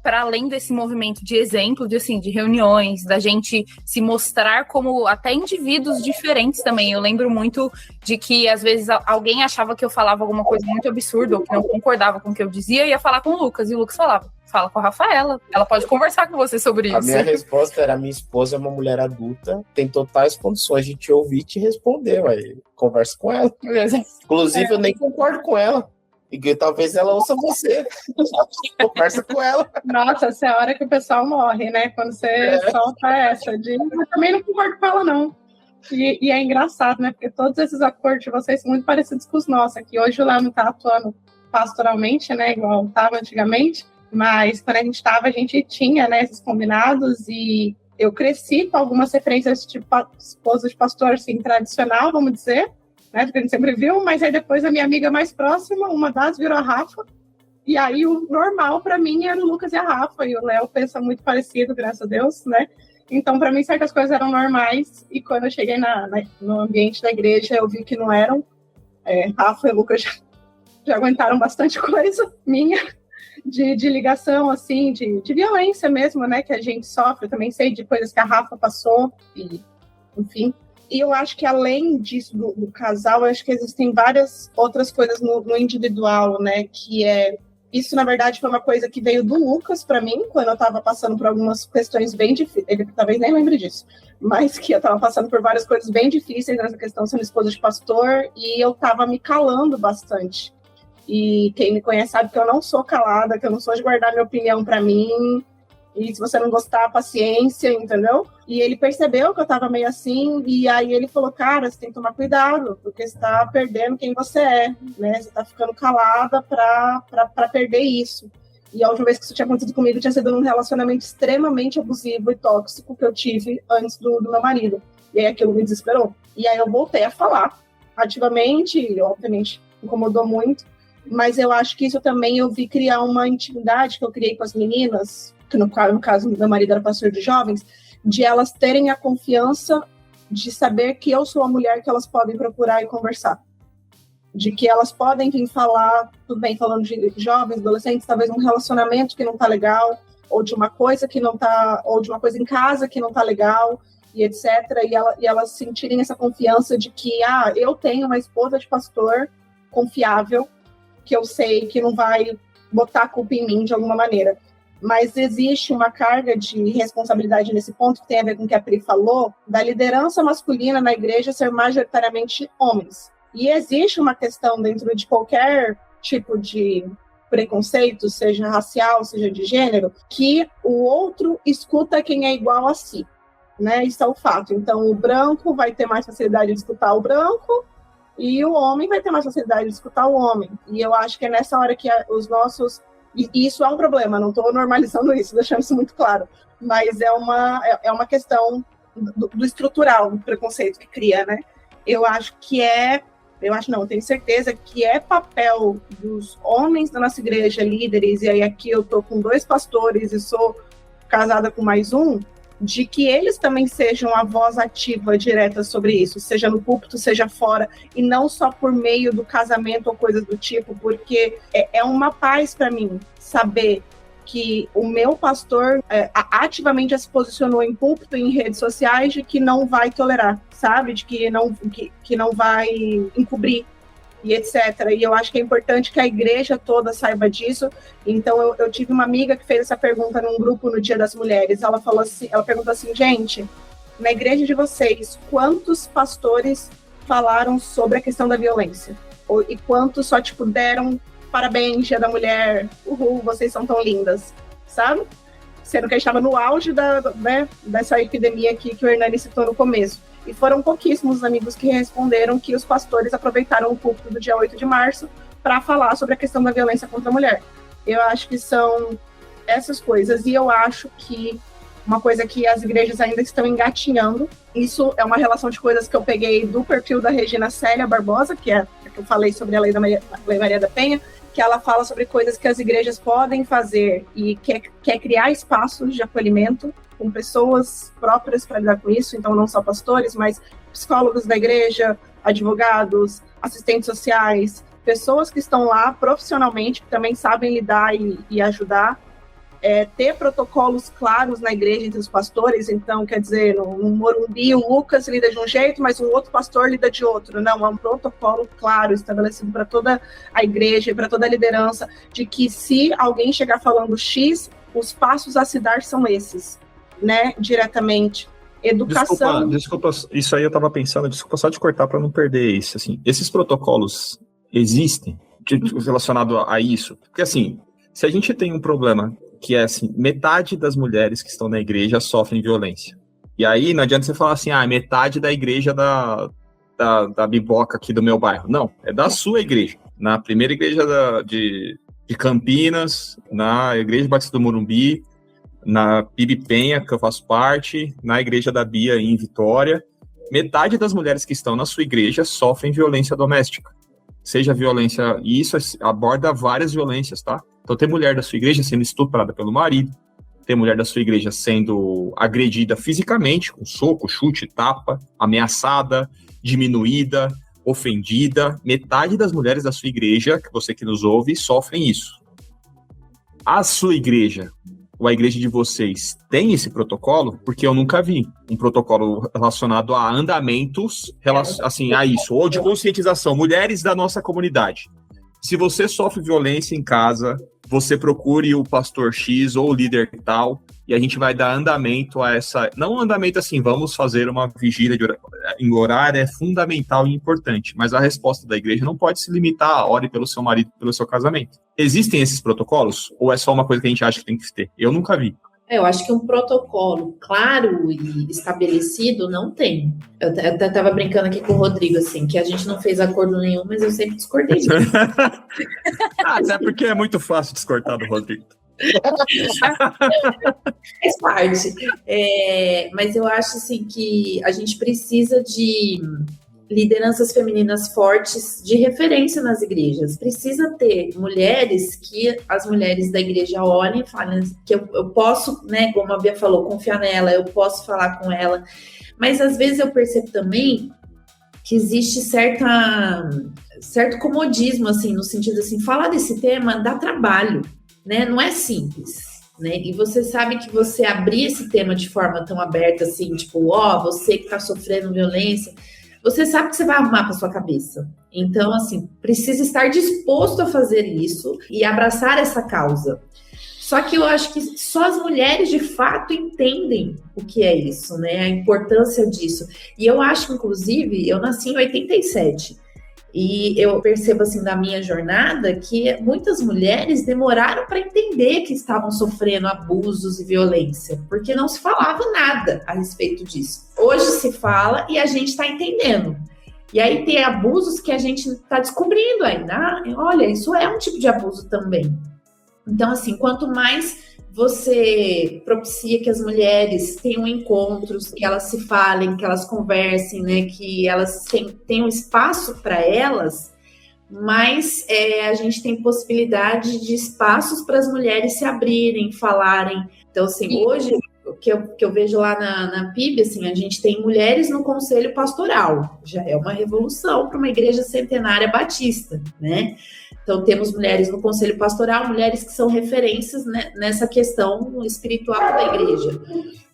para além desse movimento de exemplo, de reuniões, da gente se mostrar como até indivíduos diferentes também. Eu lembro muito de que, às vezes, alguém achava que eu falava alguma coisa muito absurda, ou que não concordava com o que eu dizia, e ia falar com o Lucas, e o Lucas falava, fala com a Rafaela, ela pode conversar com você sobre isso. A minha resposta era, minha esposa é uma mulher adulta, tem totais condições de te ouvir e te responder, aí conversa com ela. Inclusive, eu nem concordo com ela. E talvez ela ouça você. Conversa com ela. Nossa, essa é a hora que o pessoal morre, né? Quando você solta essa. Eu também não concordo com ela, não. E é engraçado, né? Porque todos esses acordos de vocês são muito parecidos com os nossos. Aqui hoje o Léo não está atuando pastoralmente, né? Igual estava antigamente. Mas quando a gente tinha, né, esses combinados. E eu cresci com algumas referências de esposa de pastor, assim, tradicional, vamos dizer. Né, que a gente sempre viu, mas aí depois a minha amiga mais próxima, uma das virou a Rafa, e aí o normal para mim era o Lucas e a Rafa, e o Léo pensa muito parecido, graças a Deus, né? Então, para mim, certas coisas eram normais, e quando eu cheguei no ambiente da igreja, eu vi que não eram. Rafa e Lucas já aguentaram bastante coisa minha, de ligação, assim, de violência mesmo, né, que a gente sofre. Eu também sei de coisas que a Rafa passou, e enfim. E eu acho que além disso, do casal, eu acho que existem várias outras coisas no individual, né? Que isso, na verdade, foi uma coisa que veio do Lucas para mim, quando eu estava passando por algumas questões bem difíceis. Ele talvez nem lembre disso, mas que eu estava passando por várias coisas bem difíceis nessa questão, sendo esposa de pastor, e eu estava me calando bastante. E quem me conhece sabe que eu não sou calada, que eu não sou de guardar minha opinião para mim. E se você não gostar, paciência, entendeu? E ele percebeu que eu tava meio assim, e aí ele falou, cara, você tem que tomar cuidado, porque você tá perdendo quem você é, né? Você tá ficando calada pra perder isso. E a última vez que isso tinha acontecido comigo tinha sido num relacionamento extremamente abusivo e tóxico que eu tive antes do meu marido. E aí aquilo me desesperou. E aí eu voltei a falar ativamente, e obviamente incomodou muito, mas eu acho que isso também eu vi criar uma intimidade que eu criei com as meninas, que no caso meu marido era pastor de jovens, de elas terem a confiança de saber que eu sou a mulher que elas podem procurar e conversar. De que elas podem vir falar, tudo bem, falando de jovens, adolescentes, talvez um relacionamento que não tá legal, ou de uma coisa que não tá, ou de uma coisa em casa que não tá legal, e etc. E elas sentirem essa confiança de que, eu tenho uma esposa de pastor confiável, que eu sei que não vai botar a culpa em mim de alguma maneira. Mas existe uma carga de responsabilidade nesse ponto, que tem a ver com o que a Pri falou, da liderança masculina na igreja ser majoritariamente homens. E existe uma questão dentro de qualquer tipo de preconceito, seja racial, seja de gênero, que o outro escuta quem é igual a si, né? Isso é o fato. Então, o branco vai ter mais facilidade de escutar o branco e o homem vai ter mais facilidade de escutar o homem. E eu acho que é nessa hora que os nossos... E isso é um problema, não estou normalizando isso, deixando isso muito claro, mas é uma questão do estrutural, do preconceito que cria, né? Eu tenho certeza que é papel dos homens da nossa igreja, líderes, e aí aqui eu tô com 2 pastores e sou casada com mais um, de que eles também sejam a voz ativa direta sobre isso, seja no púlpito, seja fora, e não só por meio do casamento ou coisas do tipo, porque é uma paz para mim saber que o meu pastor ativamente já se posicionou em púlpito e em redes sociais de que não vai tolerar, sabe? De que não vai encobrir e etc. E eu acho que é importante que a igreja toda saiba disso. Então, eu tive uma amiga que fez essa pergunta num grupo no Dia das Mulheres. Ela perguntou assim, gente, na igreja de vocês, quantos pastores falaram sobre a questão da violência? E quantos só, deram parabéns, Dia da Mulher, uhul, vocês são tão lindas, sabe? Sendo que a gente estava no auge dessa epidemia aqui que o Hernani citou no começo. E foram pouquíssimos os amigos que responderam que os pastores aproveitaram o púlpito do dia 8 de março para falar sobre a questão da violência contra a mulher. Eu acho que são essas coisas, e eu acho que uma coisa que as igrejas ainda estão engatinhando, isso é uma relação de coisas que eu peguei do perfil da Regina Célia Barbosa, que é a que eu falei sobre a Lei Maria da Penha, que ela fala sobre coisas que as igrejas podem fazer e quer criar espaços de acolhimento com pessoas próprias para lidar com isso, então não só pastores, mas psicólogos da igreja, advogados, assistentes sociais, pessoas que estão lá profissionalmente, que também sabem lidar e ajudar, ter protocolos claros na igreja entre os pastores. Então, quer dizer, no Morumbi, o Lucas lida de um jeito, mas o outro pastor lida de outro. Não, é um protocolo claro, estabelecido para toda a igreja, para toda a liderança, de que se alguém chegar falando X, os passos a se dar são esses, né, diretamente. Educação... Desculpa, isso aí eu estava pensando, desculpa só de cortar para não perder isso, assim, esses protocolos existem relacionado a isso? Porque, assim, se a gente tem um problema que é assim, metade das mulheres que estão na igreja sofrem violência. E aí não adianta você falar assim, metade da igreja da biboca aqui do meu bairro. Não, é da sua igreja. Na primeira igreja de Campinas, na igreja Batista do Morumbi, na PIB Penha, que eu faço parte, na igreja da Bia em Vitória, metade das mulheres que estão na sua igreja sofrem violência doméstica. Seja violência, e isso aborda várias violências, tá? Então tem mulher da sua igreja sendo estuprada pelo marido, tem mulher da sua igreja sendo agredida fisicamente, com soco, chute, tapa, ameaçada, diminuída, ofendida. Metade das mulheres da sua igreja, que você que nos ouve, sofrem isso. A sua igreja, ou a igreja de vocês, tem esse protocolo? Porque eu nunca vi um protocolo relacionado a andamentos, assim, a isso, ou de conscientização. Mulheres da nossa comunidade. Se você sofre violência em casa, você procure o pastor X ou o líder tal, e a gente vai dar andamento a essa... Não um andamento assim, vamos fazer uma vigília em horário, é fundamental e importante, mas a resposta da igreja não pode se limitar a ore pelo seu marido, pelo seu casamento. Existem esses protocolos? Ou é só uma coisa que a gente acha que tem que ter? Eu nunca vi. Eu acho que um protocolo claro e estabelecido não tem. Eu até estava brincando aqui com o Rodrigo, assim, que a gente não fez acordo nenhum, mas eu sempre discordei disso. Até porque é muito fácil discordar do Rodrigo. Faz parte. Mas eu acho, assim, que a gente precisa de lideranças femininas fortes de referência nas igrejas. Precisa ter mulheres que as mulheres da igreja olhem e falem que eu posso, né, como a Bia falou, confiar nela, eu posso falar com ela. Mas às vezes eu percebo também que existe certo comodismo, assim, no sentido assim, falar desse tema dá trabalho, né? Não é simples, né? E você sabe que você abrir esse tema de forma tão aberta, assim, tipo, você que tá sofrendo violência, você sabe que você vai arrumar para sua cabeça. Então, assim, precisa estar disposto a fazer isso e abraçar essa causa. Só que eu acho que só as mulheres, de fato, entendem o que é isso, né? A importância disso. E eu acho, inclusive, eu nasci em 87. E eu percebo, assim, na minha jornada, que muitas mulheres demoraram para entender que estavam sofrendo abusos e violência, porque não se falava nada a respeito disso. Hoje se fala e a gente está entendendo. E aí tem abusos que a gente está descobrindo ainda. Olha, isso é um tipo de abuso também. Então, assim, quanto mais você propicia que as mulheres tenham encontros, que elas se falem, que elas conversem, né, que elas tenham espaço para elas, mas a gente tem possibilidade de espaços para as mulheres se abrirem, falarem. Então, assim, hoje, o que eu vejo lá na PIB, assim, a gente tem mulheres no conselho pastoral, já é uma revolução para uma igreja centenária batista, né? Então, temos mulheres no conselho pastoral, mulheres que são referências, né, nessa questão espiritual da igreja.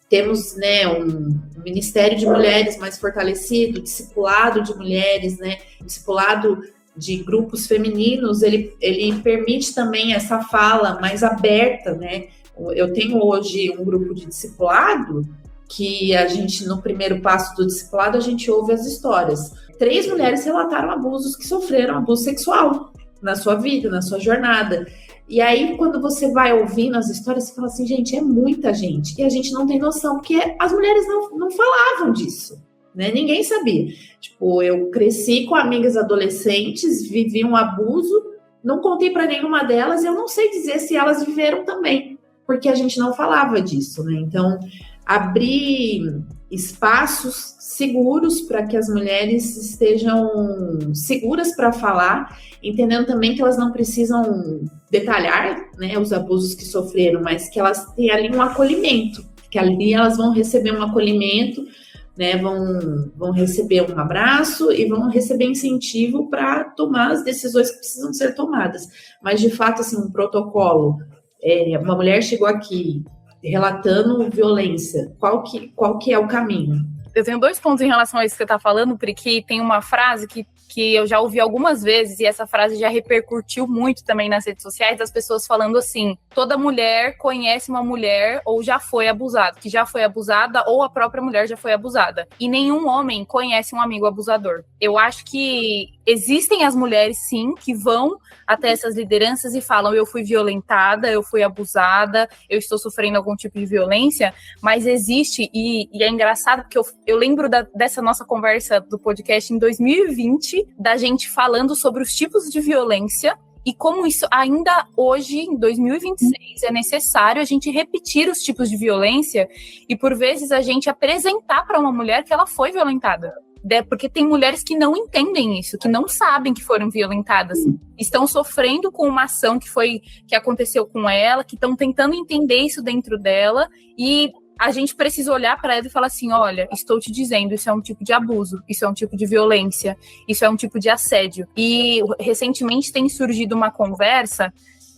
Temos, né, um ministério de mulheres mais fortalecido, discipulado de mulheres, né, discipulado de grupos femininos, ele permite também essa fala mais aberta, né? Eu tenho hoje um grupo de discipulado que a gente, no primeiro passo do discipulado, a gente ouve as histórias. 3 mulheres relataram abusos que sofreram, abuso sexual na sua vida, na sua jornada. E aí, quando você vai ouvindo as histórias, você fala assim, gente, é muita gente. E a gente não tem noção, porque as mulheres não falavam disso, né? Ninguém sabia. Tipo, eu cresci com amigas adolescentes, vivi um abuso, não contei para nenhuma delas, e eu não sei dizer se elas viveram também, porque a gente não falava disso, né? Então, abrir espaços seguros para que as mulheres estejam seguras para falar, entendendo também que elas não precisam detalhar, né, os abusos que sofreram, mas que elas têm ali um acolhimento, que ali elas vão receber um acolhimento, né, vão receber um abraço e vão receber incentivo para tomar as decisões que precisam ser tomadas. Mas, de fato, assim, um protocolo, uma mulher chegou aqui relatando violência, qual que é o caminho? Eu tenho 2 pontos em relação a isso que você está falando, porque tem uma frase que eu já ouvi algumas vezes, e essa frase já repercutiu muito também nas redes sociais, das pessoas falando assim, toda mulher conhece uma mulher ou já foi abusada, que já foi abusada, ou a própria mulher já foi abusada. E nenhum homem conhece um amigo abusador. Eu acho que existem as mulheres, sim, que vão até essas lideranças e falam, eu fui violentada, eu fui abusada, eu estou sofrendo algum tipo de violência, mas existe, e é engraçado, porque eu lembro dessa nossa conversa do podcast em 2020, da gente falando sobre os tipos de violência, e como isso ainda hoje, em 2026, é necessário a gente repetir os tipos de violência, e por vezes a gente apresentar para uma mulher que ela foi violentada. Porque tem mulheres que não entendem isso, que não sabem que foram violentadas, estão sofrendo com uma ação que aconteceu com ela, que estão tentando entender isso dentro dela, e a gente precisa olhar para ela e falar assim, olha, estou te dizendo, isso é um tipo de abuso, isso é um tipo de violência, isso é um tipo de assédio. E recentemente tem surgido uma conversa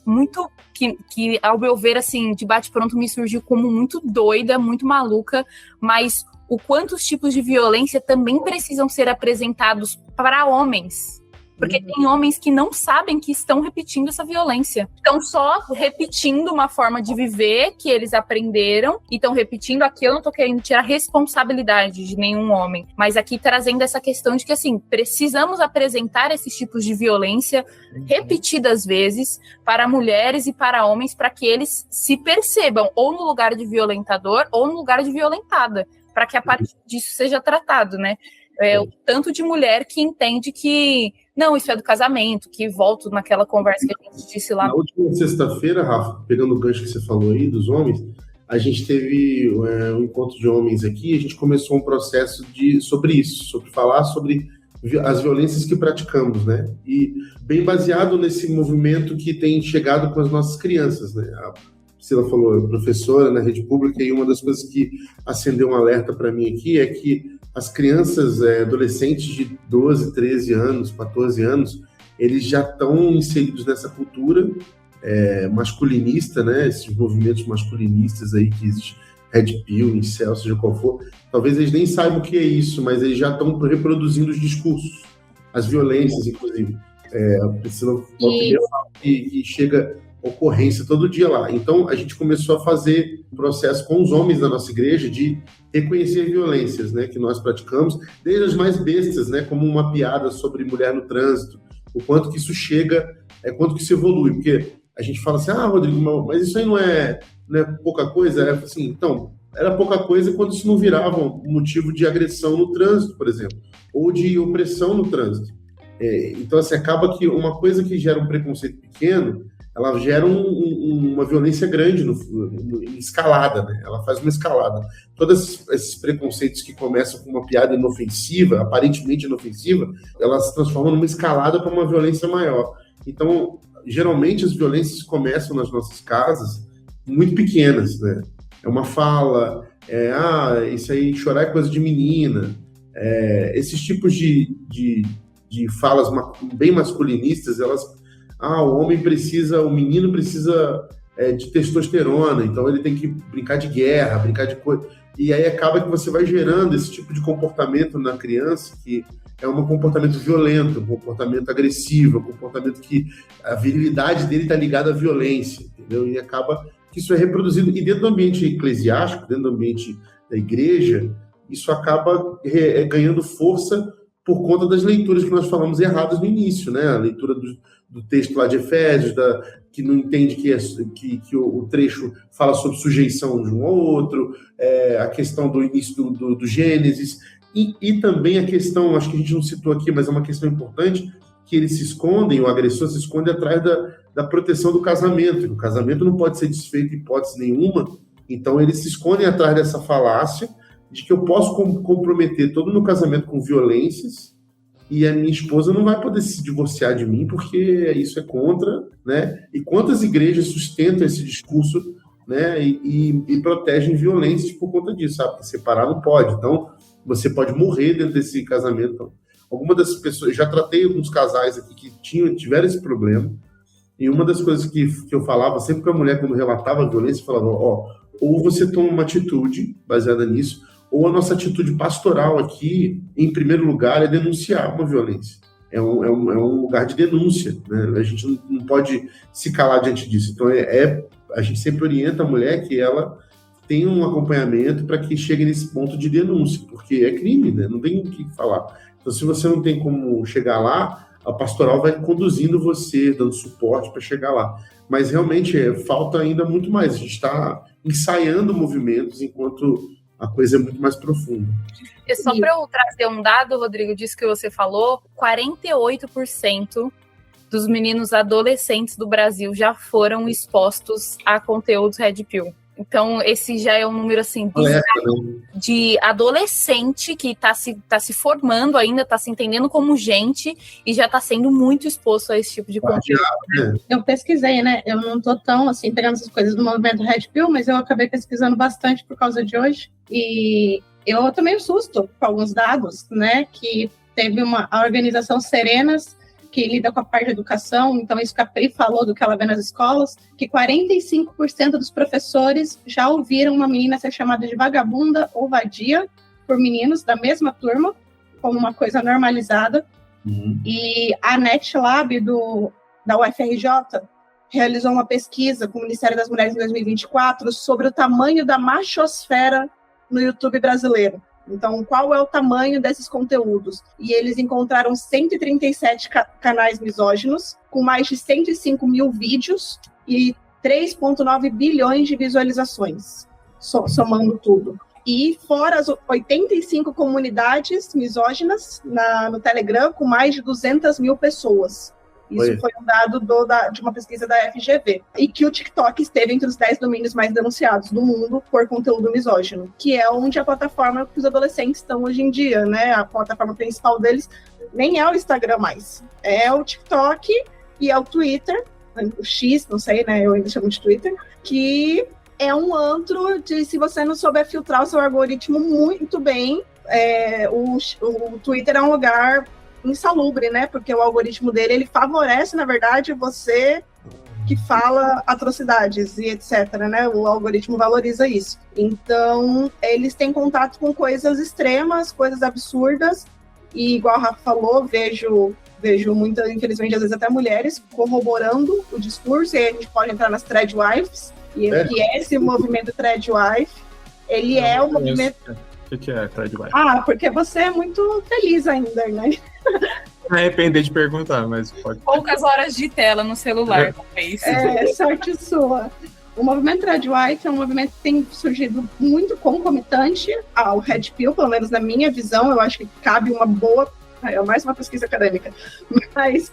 muito que ao meu ver, assim, de bate-pronto me surgiu como muito doida, muito maluca, mas o quanto os tipos de violência também precisam ser apresentados para homens. Porque tem homens que não sabem que estão repetindo essa violência. Estão só repetindo uma forma de viver que eles aprenderam e estão repetindo aqui. Eu não estou querendo tirar responsabilidade de nenhum homem, mas aqui trazendo essa questão de que, assim, precisamos apresentar esses tipos de violência repetidas vezes para mulheres e para homens, para que eles se percebam ou no lugar de violentador ou no lugar de violentada, para que a partir disso seja tratado, né? O tanto de mulher que entende que não, isso é do casamento, que volto naquela conversa que a gente disse lá. Na última sexta-feira, Rafa, pegando o gancho que você falou aí dos homens, a gente teve um encontro de homens aqui, a gente começou um processo sobre isso, sobre falar sobre as violências que praticamos, né? E bem baseado nesse movimento que tem chegado com as nossas crianças, né? A Priscila falou, professora na rede pública, e uma das coisas que acendeu um alerta para mim aqui é que as crianças, adolescentes de 12, 13 anos, 14 anos, eles já estão inseridos nessa cultura masculinista, né? Esses movimentos masculinistas aí que existem, Red Pill, Incel, seja qual for. Talvez eles nem saibam o que é isso, mas eles já estão reproduzindo os discursos, as violências, inclusive. A Priscila que chega ocorrência todo dia lá. Então, a gente começou a fazer um processo com os homens da nossa igreja de reconhecer violências, né, que nós praticamos, desde as mais bestas, né, como uma piada sobre mulher no trânsito, o quanto que isso chega, quanto que isso evolui, porque a gente fala assim, Rodrigo, mas isso aí não é pouca coisa? Assim, então, era pouca coisa quando isso não virava um motivo de agressão no trânsito, por exemplo, ou de opressão no trânsito. Então, assim, acaba que uma coisa que gera um preconceito pequeno, ela gera uma violência grande em escalada, né? Ela faz uma escalada. Todos esses preconceitos que começam com uma piada inofensiva, aparentemente inofensiva, elas se transformam numa escalada para uma violência maior. Então, geralmente as violências começam nas nossas casas muito pequenas, né? É uma fala, isso aí, chorar é coisa de menina. Esses tipos de falas bem masculinistas, o menino precisa de testosterona, então ele tem que brincar de guerra, brincar de coisa. E aí acaba que você vai gerando esse tipo de comportamento na criança, que é um comportamento violento, um comportamento agressivo, um comportamento que a virilidade dele está ligada à violência, entendeu? E acaba que isso é reproduzido. E dentro do ambiente eclesiástico, dentro do ambiente da igreja, isso acaba ganhando força por conta das leituras que nós falamos erradas no início, né? A leitura do texto lá de Efésios, que não entende que o trecho fala sobre sujeição de um ao outro, a questão do início do Gênesis, e também a questão, acho que a gente não citou aqui, mas é uma questão importante, que eles se escondem, o agressor se esconde atrás da proteção do casamento. O casamento não pode ser desfeito em hipótese nenhuma, então eles se escondem atrás dessa falácia de que eu posso comprometer todo o meu casamento com violências e a minha esposa não vai poder se divorciar de mim porque isso é contra, né? E quantas igrejas sustentam esse discurso, né? E protegem violências por conta disso, sabe? Porque separar não pode. Então, você pode morrer dentro desse casamento. Então, algumas das pessoas, já tratei alguns casais aqui que tiveram esse problema, e uma das coisas que eu falava, sempre que a mulher, quando relatava a violência, falava, ou você toma uma atitude baseada nisso, ou a nossa atitude pastoral aqui, em primeiro lugar, é denunciar uma violência. É um lugar de denúncia, né? A gente não pode se calar diante disso. Então, a gente sempre orienta a mulher que ela tenha um acompanhamento para que chegue nesse ponto de denúncia, porque é crime, né? Não tem o que falar. Então, se você não tem como chegar lá, a pastoral vai conduzindo você, dando suporte para chegar lá. Mas, realmente, falta ainda muito mais. A gente está ensaiando movimentos enquanto a coisa é muito mais profunda. E só para eu trazer um dado, Rodrigo, disso que você falou, 48% dos meninos adolescentes do Brasil já foram expostos a conteúdos Red Pill. Então, esse já é um número, assim, de adolescente que tá se formando ainda, tá se entendendo como gente e já tá sendo muito exposto a esse tipo de conteúdo. Eu pesquisei, né? Eu não tô tão, assim, pegando essas coisas do movimento Red Pill, mas eu acabei pesquisando bastante por causa de hoje. E eu tomei um susto com alguns dados, né? Que teve a organização Serenas, que lida com a parte de educação, então isso que a Pri falou do que ela vê nas escolas, que 45% dos professores já ouviram uma menina ser chamada de vagabunda ou vadia por meninos da mesma turma, como uma coisa normalizada. E a NetLab da UFRJ realizou uma pesquisa com o Ministério das Mulheres em 2024 sobre o tamanho da machosfera no YouTube brasileiro. Então, qual é o tamanho desses conteúdos? E eles encontraram 137 canais misóginos, com mais de 105 mil vídeos e 3,9 bilhões de visualizações, somando tudo. E fora as 85 comunidades misóginas no Telegram, com mais de 200 mil pessoas. Isso foi um dado de uma pesquisa da FGV. E que o TikTok esteve entre os 10 domínios mais denunciados do mundo por conteúdo misógino, que é onde a plataforma que os adolescentes estão hoje em dia, né? A plataforma principal deles nem é o Instagram mais. É o TikTok e é o Twitter, o X, não sei, né? Eu ainda chamo de Twitter, que é um antro de, se você não souber filtrar o seu algoritmo muito bem, o Twitter é um lugar insalubre, né? Porque o algoritmo dele, ele favorece, na verdade, você que fala atrocidades e etc, né? O algoritmo valoriza isso. Então, eles têm contato com coisas extremas, coisas absurdas, e igual a Rafa falou, vejo Vejo muita, infelizmente, às vezes até mulheres corroborando o discurso, e aí a gente pode entrar nas threadwives, e que é esse movimento threadwife, ele é o movimento... O que é threadwife? Porque você é muito feliz ainda, né? Não arrepender de perguntar, mas pode. Poucas horas de tela no celular, talvez. Sorte sua. O movimento threadwife é um movimento que tem surgido muito concomitante ao Red Pill, pelo menos na minha visão. Eu acho que cabe uma boa, mais uma pesquisa acadêmica, mas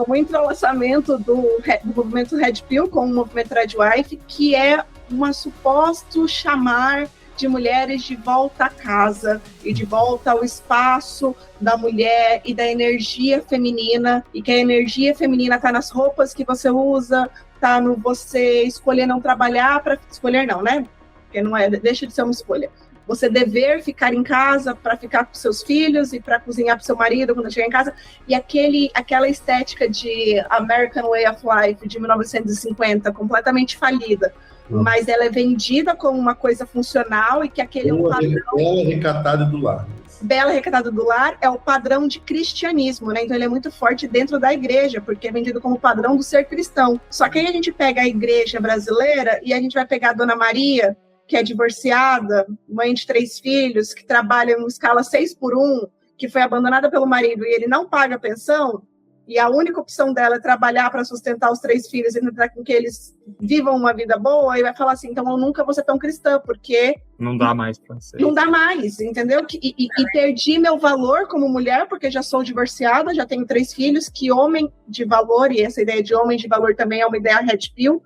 o entrelaçamento do movimento Red Pill com o movimento threadwife, que é um suposto chamar de mulheres de volta à casa e de volta ao espaço da mulher e da energia feminina, e que a energia feminina está nas roupas que você usa, tá no você escolher não trabalhar para escolher não, né? Porque não é, deixa de ser uma escolha. Você dever ficar em casa para ficar com seus filhos e para cozinhar para seu marido quando chegar em casa, e aquela estética de American Way of Life de 1950 completamente falida, mas ela é vendida como uma coisa funcional e que aquele é um padrão. Bela recatada do lar. Bela recatada do lar é o padrão de cristianismo, né? Então ele é muito forte dentro da igreja, porque é vendido como padrão do ser cristão. Só que aí a gente pega a igreja brasileira e a gente vai pegar a Dona Maria, que é divorciada, mãe de 3 filhos, que trabalha em escala 6x1, que foi abandonada pelo marido e ele não paga pensão, e a única opção dela é trabalhar para sustentar os 3 filhos e para que eles vivam uma vida boa, e vai falar assim, então eu nunca vou ser tão cristã, porque... Não dá mais para ser. Não dá mais, entendeu? E perdi meu valor como mulher, porque já sou divorciada, já tenho 3 filhos, que homem de valor, e essa ideia de homem de valor também é uma ideia Red Pill,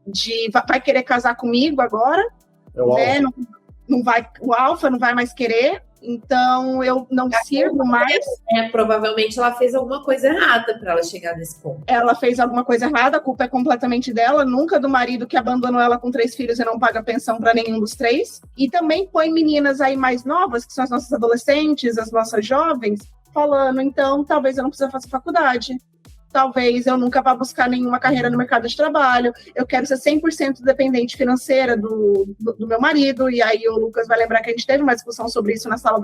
de vai querer casar comigo agora, né? Não vai, o alfa não vai mais querer, então eu não sirvo mais. Provavelmente ela fez alguma coisa errada para ela chegar nesse ponto. Ela fez alguma coisa errada, a culpa é completamente dela, nunca do marido que abandonou ela com 3 filhos e não paga pensão para nenhum dos 3. E também põe meninas aí mais novas, que são as nossas adolescentes, as nossas jovens, falando, então talvez eu não precise fazer faculdade. Talvez eu nunca vá buscar nenhuma carreira no mercado de trabalho, eu quero ser 100% dependente financeira do meu marido, e aí o Lucas vai lembrar que a gente teve uma discussão sobre isso na sala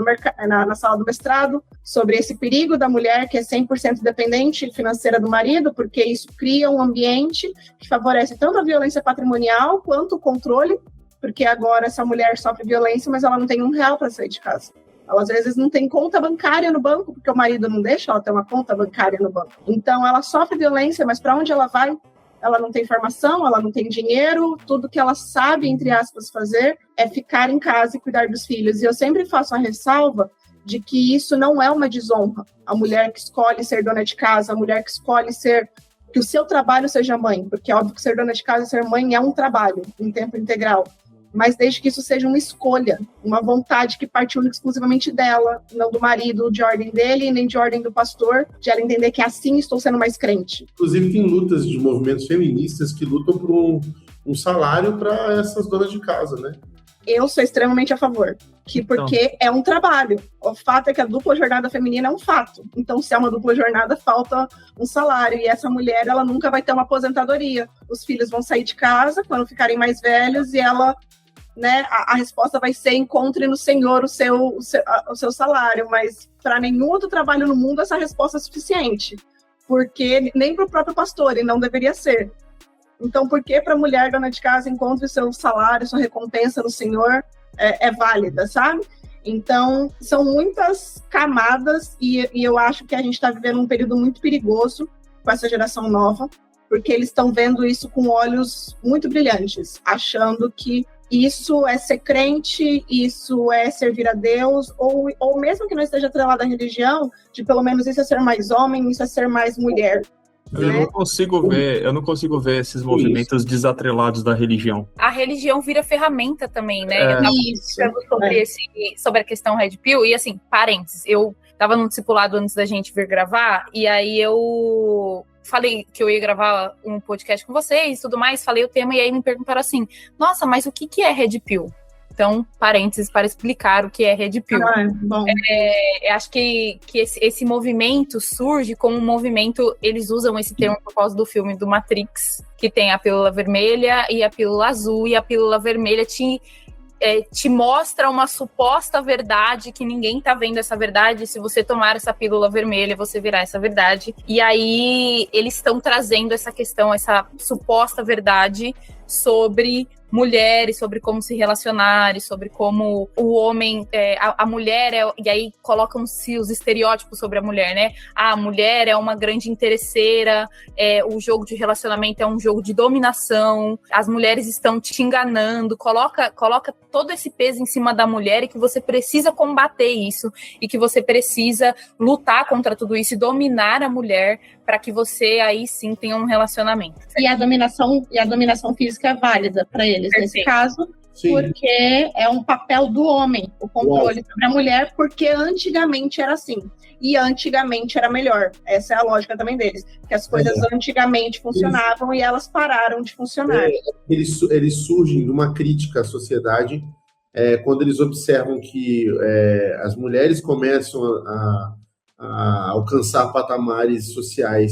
na sala do mestrado, sobre esse perigo da mulher que é 100% dependente financeira do marido, porque isso cria um ambiente que favorece tanto a violência patrimonial quanto o controle, porque agora essa mulher sofre violência, mas ela não tem R$1 para sair de casa. Ela, às vezes, não tem conta bancária no banco, porque o marido não deixa ela ter uma conta bancária no banco. Então, ela sofre violência, mas para onde ela vai? Ela não tem formação, ela não tem dinheiro, tudo que ela sabe, entre aspas, fazer é ficar em casa e cuidar dos filhos. E eu sempre faço a ressalva de que isso não é uma desonra. A mulher que escolhe ser dona de casa, a mulher que escolhe que o seu trabalho seja mãe, porque é óbvio que ser dona de casa e ser mãe é um trabalho em tempo integral. Mas desde que isso seja uma escolha, uma vontade que parte única exclusivamente dela, não do marido, de ordem dele, nem de ordem do pastor, de ela entender que assim estou sendo mais crente. Inclusive tem lutas de movimentos feministas que lutam por um salário para essas donas de casa, né? Eu sou extremamente a favor, porque é um trabalho. O fato é que a dupla jornada feminina é um fato. Então, se é uma dupla jornada, falta um salário. E essa mulher, ela nunca vai ter uma aposentadoria. Os filhos vão sair de casa quando ficarem mais velhos e ela... Né, a resposta vai ser encontre no Senhor o seu salário, mas para nenhum outro trabalho no mundo essa resposta é suficiente, porque nem para o próprio pastor, e não deveria ser. Então, por que para a mulher dona de casa encontre o seu salário, sua recompensa no Senhor é válida, sabe? Então, são muitas camadas e eu acho que a gente está vivendo um período muito perigoso com essa geração nova, porque eles estão vendo isso com olhos muito brilhantes, achando que isso é ser crente, isso é servir a Deus, ou mesmo que não esteja atrelado à religião, de pelo menos isso é ser mais homem, isso é ser mais mulher. Eu não consigo ver esses movimentos desatrelados da religião. A religião vira ferramenta também, né? Eu tava pensando sobre a questão Red Pill, e assim, parênteses, eu tava num discipulado antes da gente vir gravar, e aí eu falei que eu ia gravar um podcast com vocês e tudo mais, falei o tema, e aí me perguntaram assim, nossa, mas o que é Red Pill? Então, parênteses para explicar o que é Red Pill. Bom. Acho que esse movimento surge como um movimento, eles usam esse termo por causa do filme do Matrix, que tem a pílula vermelha e a pílula azul, e a pílula vermelha te mostra uma suposta verdade que ninguém tá vendo essa verdade. Se você tomar essa pílula vermelha, você verá essa verdade. E aí eles estão trazendo essa questão, essa suposta verdade sobre mulheres, sobre como se relacionar, sobre como o homem, a mulher e aí colocam-se os estereótipos sobre a mulher, né? A mulher é uma grande interesseira, o jogo de relacionamento é um jogo de dominação, as mulheres estão te enganando, coloca todo esse peso em cima da mulher e que você precisa combater isso e que você precisa lutar contra tudo isso e dominar a mulher para que você aí sim tenha um relacionamento. E a dominação física é válida para eles, nesse caso, sim, porque é um papel do homem, o controle sobre a mulher, porque antigamente era assim. E antigamente era melhor. Essa é a lógica também deles. Que as coisas antigamente funcionavam e elas pararam de funcionar. Eles surgem de uma crítica à sociedade quando eles observam que as mulheres começam a alcançar patamares sociais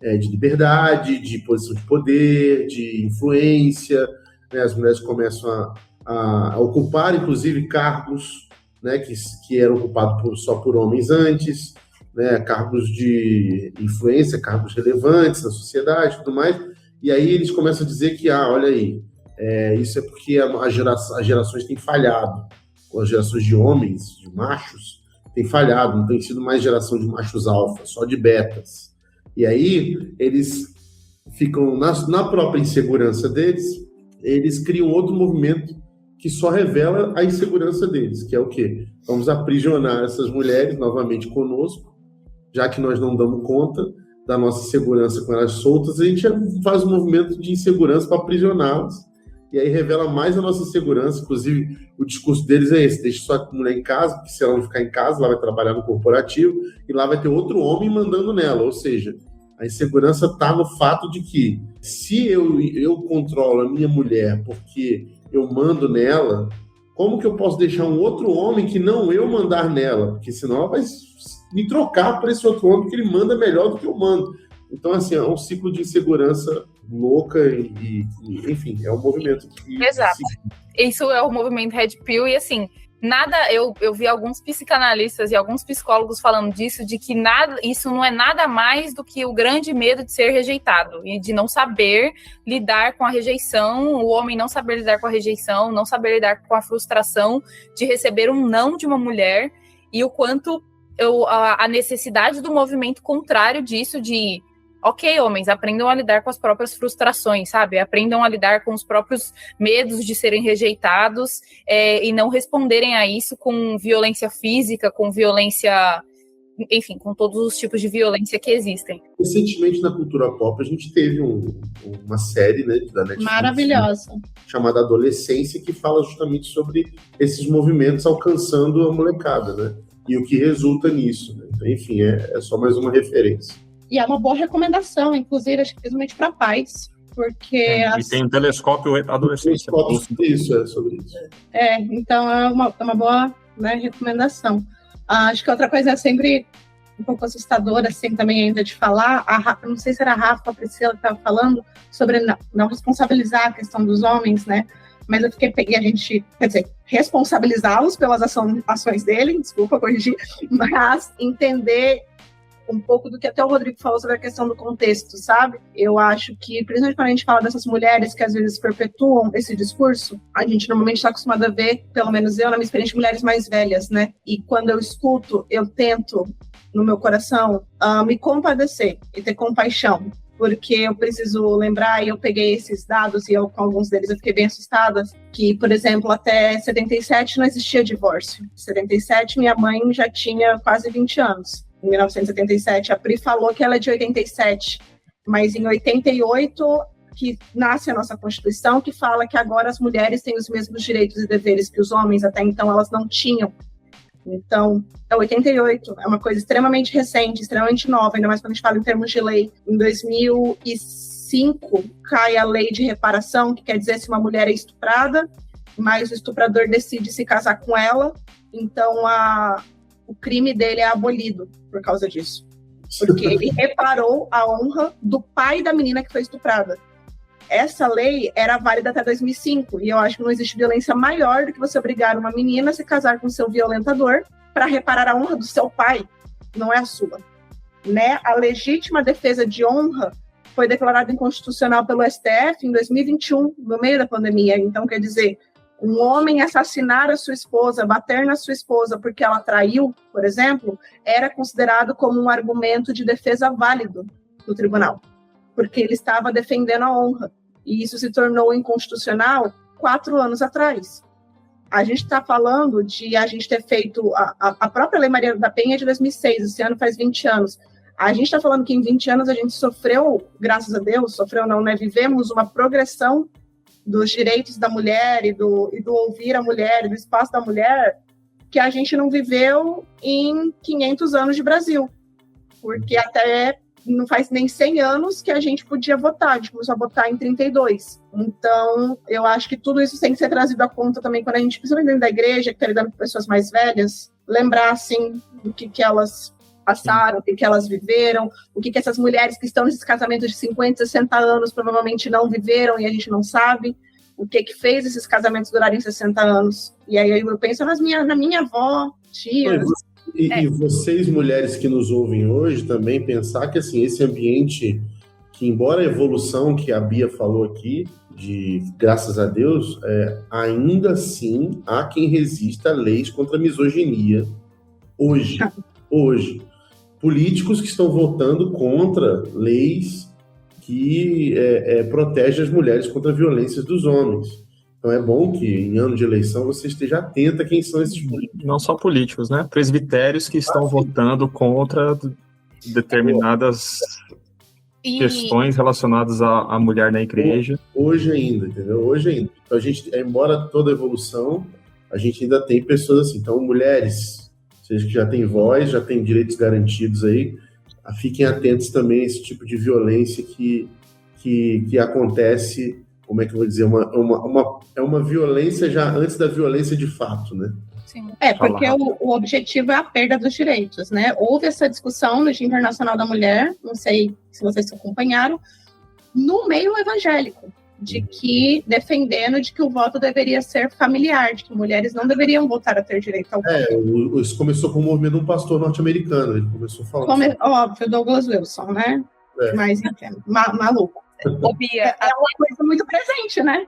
de liberdade, de posição de poder, de influência, né? As mulheres começam a ocupar, inclusive, cargos, né, que eram ocupados só por homens antes, né, cargos de influência, cargos relevantes na sociedade e tudo mais, e aí eles começam a dizer que, olha aí, isso é porque as gerações têm falhado, as gerações de homens, de machos, têm falhado, não tem sido mais geração de machos alfa, só de betas. E aí eles ficam na própria insegurança deles, eles criam outro movimento que só revela a insegurança deles, que é o quê? Vamos aprisionar essas mulheres novamente conosco, já que nós não damos conta da nossa segurança com elas soltas, a gente faz um movimento de insegurança para aprisioná-las, e aí revela mais a nossa insegurança. Inclusive, o discurso deles é esse: deixa sua mulher em casa, porque se ela não ficar em casa, ela vai trabalhar no corporativo, e lá vai ter outro homem mandando nela, ou seja, a insegurança está no fato de que se eu controlo a minha mulher porque eu mando nela, como que eu posso deixar um outro homem que não eu mandar nela? Porque senão ela vai me trocar por esse outro homem que ele manda melhor do que eu mando. Então, assim, é um ciclo de insegurança louca e enfim, é um movimento que... Exato. Isso é o movimento Red Pill e, assim, eu vi alguns psicanalistas e alguns psicólogos falando disso, de que isso não é nada mais do que o grande medo de ser rejeitado e de não saber lidar com a rejeição, o homem não saber lidar com a rejeição, não saber lidar com a frustração de receber um não de uma mulher, e o quanto a necessidade do movimento contrário disso, de ok, homens, aprendam a lidar com as próprias frustrações, sabe? Aprendam a lidar com os próprios medos de serem rejeitados e não responderem a isso com violência física, com violência, enfim, com todos os tipos de violência que existem. Recentemente, na cultura pop, a gente teve uma série, né, da Netflix, maravilhosa, chamada Adolescência, que fala justamente sobre esses movimentos alcançando a molecada, né? E o que resulta nisso, né? Então, enfim, é só mais uma referência. E é uma boa recomendação, inclusive, acho que principalmente para pais, porque... E tem um telescópio adolescência. Isso, é sobre isso. Então é uma boa, né, recomendação. Acho que outra coisa é sempre um pouco assustadora, assim, também ainda de falar, não sei se era a Rafa ou a Priscila que estava falando, sobre não responsabilizar a questão dos homens, né? Mas eu fiquei, e a gente, quer dizer, responsabilizá-los pelas ações dele, desculpa corrigir, mas entender um pouco do que até o Rodrigo falou sobre a questão do contexto, sabe? Eu acho que, principalmente quando a gente fala dessas mulheres que às vezes perpetuam esse discurso, a gente normalmente está acostumado a ver, pelo menos eu, na minha experiência, mulheres mais velhas, né? E quando eu escuto, eu tento, no meu coração, me compadecer e ter compaixão, porque eu preciso lembrar, e eu peguei esses dados, e com alguns deles eu fiquei bem assustada, que, por exemplo, até 77 não existia divórcio. Em 77, minha mãe já tinha quase 20 anos. Em 1977, a Pri falou que ela é de 87, mas em 88, que nasce a nossa Constituição, que fala que agora as mulheres têm os mesmos direitos e deveres que os homens, até então elas não tinham. Então, é 88, é uma coisa extremamente recente, extremamente nova, ainda mais quando a gente fala em termos de lei. Em 2005, cai a lei de reparação, que quer dizer se uma mulher é estuprada, mas o estuprador decide se casar com ela, então o crime dele é abolido por causa disso. Porque ele reparou a honra do pai da menina que foi estuprada. essa lei era válida até 2005, e eu acho que não existe violência maior do que você obrigar uma menina a se casar com seu violentador para reparar a honra do seu pai, não é a sua. Né? A legítima defesa de honra foi declarada inconstitucional pelo STF em 2021, no meio da pandemia. Então, quer dizer, um homem assassinar a sua esposa, bater na sua esposa porque ela traiu, por exemplo, era considerado como um argumento de defesa válido no tribunal, porque ele estava defendendo a honra. E isso se tornou inconstitucional 4 anos atrás. A gente está falando de a gente ter feito a própria Lei Maria da Penha de 2006, esse ano faz 20 anos. A gente está falando que em 20 anos a gente sofreu, graças a Deus, sofreu não, né? Vivemos uma progressão dos direitos da mulher e do ouvir a mulher, e do espaço da mulher, que a gente não viveu em 500 anos de Brasil. Porque até não faz nem 100 anos que a gente podia votar, a gente começou a votar em 32. Então, eu acho que tudo isso tem que ser trazido à conta também, quando a gente, principalmente dentro da igreja, que está lidando com pessoas mais velhas, lembrar, assim, do que elas passaram, o que elas viveram, o que essas mulheres que estão nesses casamentos de 50, 60 anos provavelmente não viveram e a gente não sabe, o que fez esses casamentos durarem 60 anos. E aí eu penso na minha avó, tia. E vocês, mulheres que nos ouvem hoje, também pensar que assim, esse ambiente, que embora a evolução que a Bia falou aqui, de graças a Deus, ainda assim há quem resista a leis contra a misoginia. Hoje. Políticos que estão votando contra leis que protegem as mulheres contra a violência dos homens. Então é bom que em ano de eleição você esteja atento a quem são esses políticos. Não só políticos, né? Presbitérios que estão votando contra determinadas questões relacionadas à mulher na igreja. Hoje ainda, entendeu? Hoje ainda. Então a gente, embora toda evolução, a gente ainda tem pessoas assim. Então mulheres, vocês que já têm voz, já têm direitos garantidos aí, fiquem atentos também a esse tipo de violência que acontece. Como é que eu vou dizer? Uma violência já antes da violência de fato, né? Sim. Porque o objetivo é a perda dos direitos, né? Houve essa discussão no Dia Internacional da Mulher, não sei se vocês acompanharam, no meio evangélico, de que, defendendo de que o voto deveria ser familiar, de que mulheres não deveriam voltar a ter direito ao voto. Isso começou com o movimento de um pastor norte-americano, ele começou falando. Óbvio, Douglas Wilson, né? Mas, enfim, maluco. Bia, é uma coisa muito presente, né?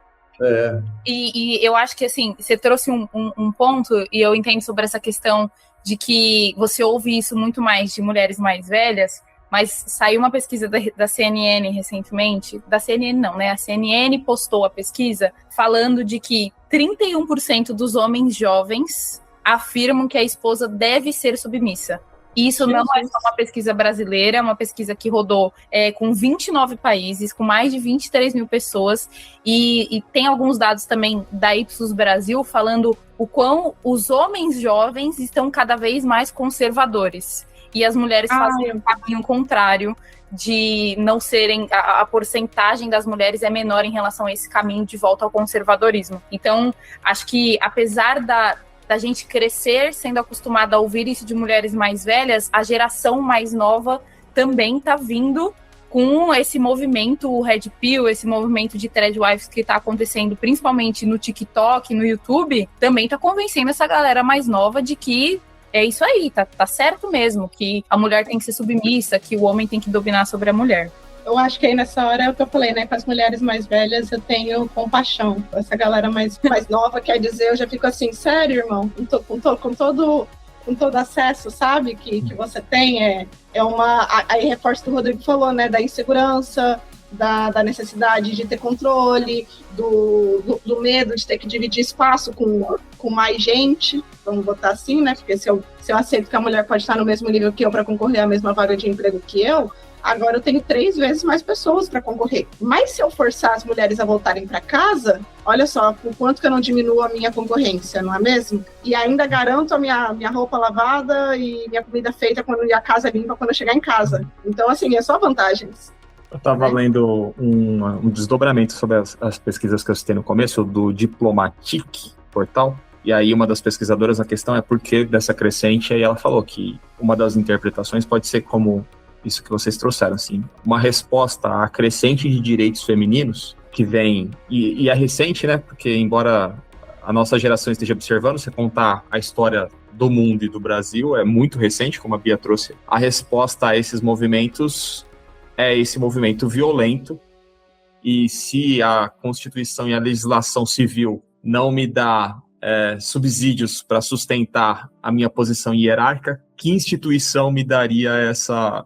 E eu acho que, assim, você trouxe um ponto, e eu entendo sobre essa questão de que você ouve isso muito mais de mulheres mais velhas, mas saiu uma pesquisa da CNN recentemente, da CNN não, né? A CNN postou a pesquisa falando de que 31% dos homens jovens afirmam que a esposa deve ser submissa. Isso não é só uma pesquisa brasileira, é uma pesquisa que rodou com 29 países, com mais de 23 mil pessoas, e tem alguns dados também da Ipsos Brasil falando o quão os homens jovens estão cada vez mais conservadores, e as mulheres fazem um caminho contrário de não serem, a porcentagem das mulheres é menor em relação a esse caminho de volta ao conservadorismo. Então, acho que apesar da gente crescer sendo acostumada a ouvir isso de mulheres mais velhas, a geração mais nova também está vindo com esse movimento, o Red Pill, esse movimento de threadwives que está acontecendo principalmente no TikTok, no YouTube, também está convencendo essa galera mais nova de que é isso aí, tá certo mesmo, que a mulher tem que ser submissa, que o homem tem que dominar sobre a mulher. Eu acho que aí nessa hora é o que eu falei, né? Com as mulheres mais velhas eu tenho compaixão. Com essa galera mais nova, quer dizer, eu já fico assim, sério, irmão? Com todo acesso, sabe? Que você tem, aí reforço o que o Rodrigo falou, né? Da insegurança, da necessidade de ter controle, do medo de ter que dividir espaço com mais gente, vamos botar assim, né? Porque se eu aceito que a mulher pode estar no mesmo nível que eu para concorrer à mesma vaga de emprego que eu, agora eu tenho 3 vezes mais pessoas para concorrer. Mas se eu forçar as mulheres a voltarem para casa, olha só, o quanto que eu não diminuo a minha concorrência, não é mesmo? E ainda garanto a minha roupa lavada e minha comida feita e a casa limpa quando eu chegar em casa. Então, assim, é só vantagens. Eu estava lendo um desdobramento sobre as pesquisas que eu citei no começo, do Diplomatic portal, e aí uma das pesquisadoras, a questão é por que dessa crescente, e aí ela falou que uma das interpretações pode ser como isso que vocês trouxeram, assim, uma resposta à crescente de direitos femininos que vem, e é recente, né? Porque embora a nossa geração esteja observando, você contar a história do mundo e do Brasil é muito recente, como a Bia trouxe. A resposta a esses movimentos é esse movimento violento, e se a Constituição e a legislação civil não me dá subsídios para sustentar a minha posição hierárquica, que instituição me daria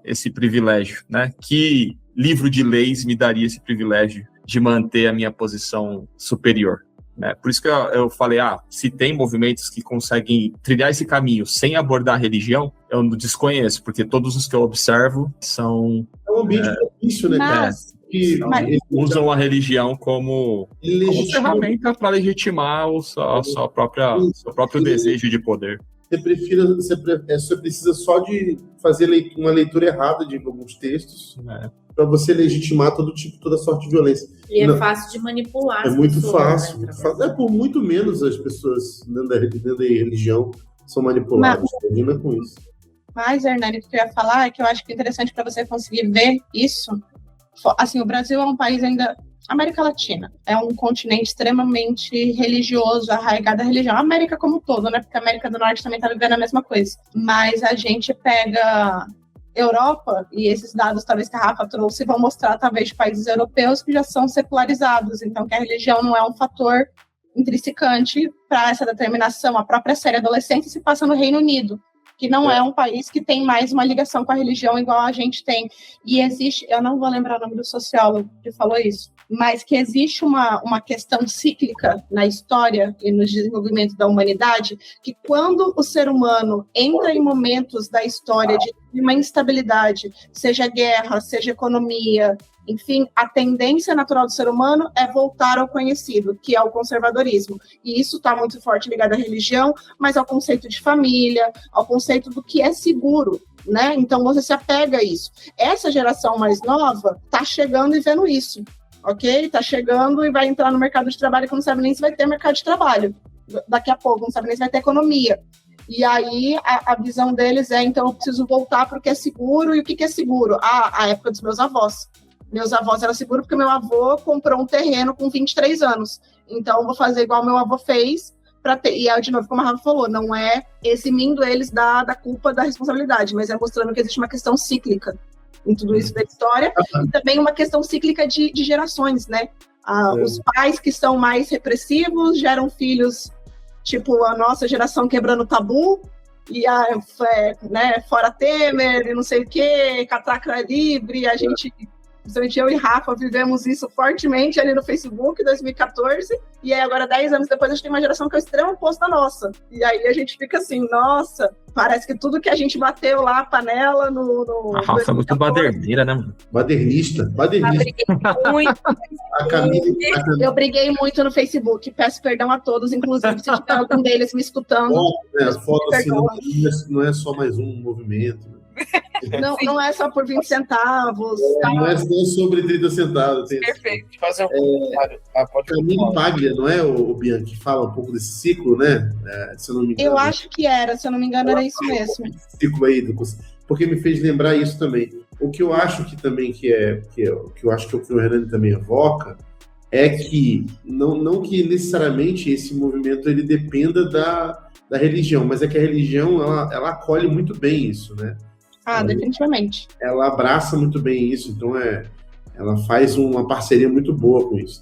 esse privilégio, né? Que livro de leis me daria esse privilégio de manter a minha posição superior? Né? Por isso que eu falei, se tem movimentos que conseguem trilhar esse caminho sem abordar a religião, eu não desconheço, porque todos os que eu observo são... É um ambiente propício, né, cara? Que usam a religião como ferramenta para legitimar o seu próprio desejo de poder. Você precisa só de fazer uma leitura errada de alguns textos para você legitimar toda sorte de violência. E é fácil de manipular. É muito fácil. Por muito menos as pessoas dentro da religião são manipuladas. Imagina com isso. Mas, Hernani, o que eu ia falar é que eu acho que é interessante para você conseguir ver isso. Assim, o Brasil é um país ainda... América Latina é um continente extremamente religioso, arraigado à religião. A América como um todo, né? Porque a América do Norte também está vivendo a mesma coisa. Mas a gente pega Europa, e esses dados talvez que a Rafa trouxe vão mostrar talvez de países europeus que já são secularizados. Então, que a religião não é um fator intrinsecante para essa determinação. A própria série Adolescência se passa no Reino Unido, que não é um país que tem mais uma ligação com a religião igual a gente tem. E existe, eu não vou lembrar o nome do sociólogo que falou isso, mas que existe uma questão cíclica na história e no desenvolvimento da humanidade, que quando o ser humano entra em momentos da história de uma instabilidade, seja guerra, seja economia, enfim, a tendência natural do ser humano é voltar ao conhecido, que é o conservadorismo. E isso está muito forte ligado à religião, mas ao conceito de família, ao conceito do que é seguro, né? Então você se apega a isso. Essa geração mais nova está chegando e vendo isso, ok? Está chegando e vai entrar no mercado de trabalho que não sabe nem se vai ter mercado de trabalho daqui a pouco, não sabe nem se vai ter economia. E aí a visão deles então eu preciso voltar para o que é seguro. E o que é seguro? A época dos meus avós. Meus avós eram seguros porque meu avô comprou um terreno com 23 anos. Então, eu vou fazer igual meu avô fez, para ter. E aí, de novo, como a Rafa falou, não é eximindo eles da culpa, da responsabilidade, mas é mostrando que existe uma questão cíclica em tudo isso da história, e também uma questão cíclica de gerações, né? Os pais que são mais repressivos geram filhos, tipo a nossa geração quebrando tabu, e fora Temer, e não sei o quê, catraca livre, a gente... Principalmente eu e Rafa vivemos isso fortemente ali no Facebook, em 2014, e aí agora, 10 anos depois, a gente tem uma geração que é o extremo oposto da nossa. E aí a gente fica assim, nossa, parece que tudo que a gente bateu lá, a panela no a Rafa é muito baderneira, né, mano? Badernista. Eu briguei muito no Facebook, peço perdão a todos, inclusive, se tiver algum deles me escutando. A foto assim, não é só mais um movimento, né? Não é só por 20 centavos. Não é só sobre 30 centavos. Perfeito. Fazer um comentário. Camille Paglia, não é, o Bianchi, que fala um pouco desse ciclo, né? Se eu não me engano. Eu acho que era, se eu não me engano, era isso mesmo. Ciclo aí, porque me fez lembrar isso também. O que eu acho que também que eu acho que o Hernani também evoca é que não que necessariamente esse movimento ele dependa da religião, mas é que a religião ela acolhe muito bem isso, né? Definitivamente. Ela abraça muito bem isso, então ela faz uma parceria muito boa com isso.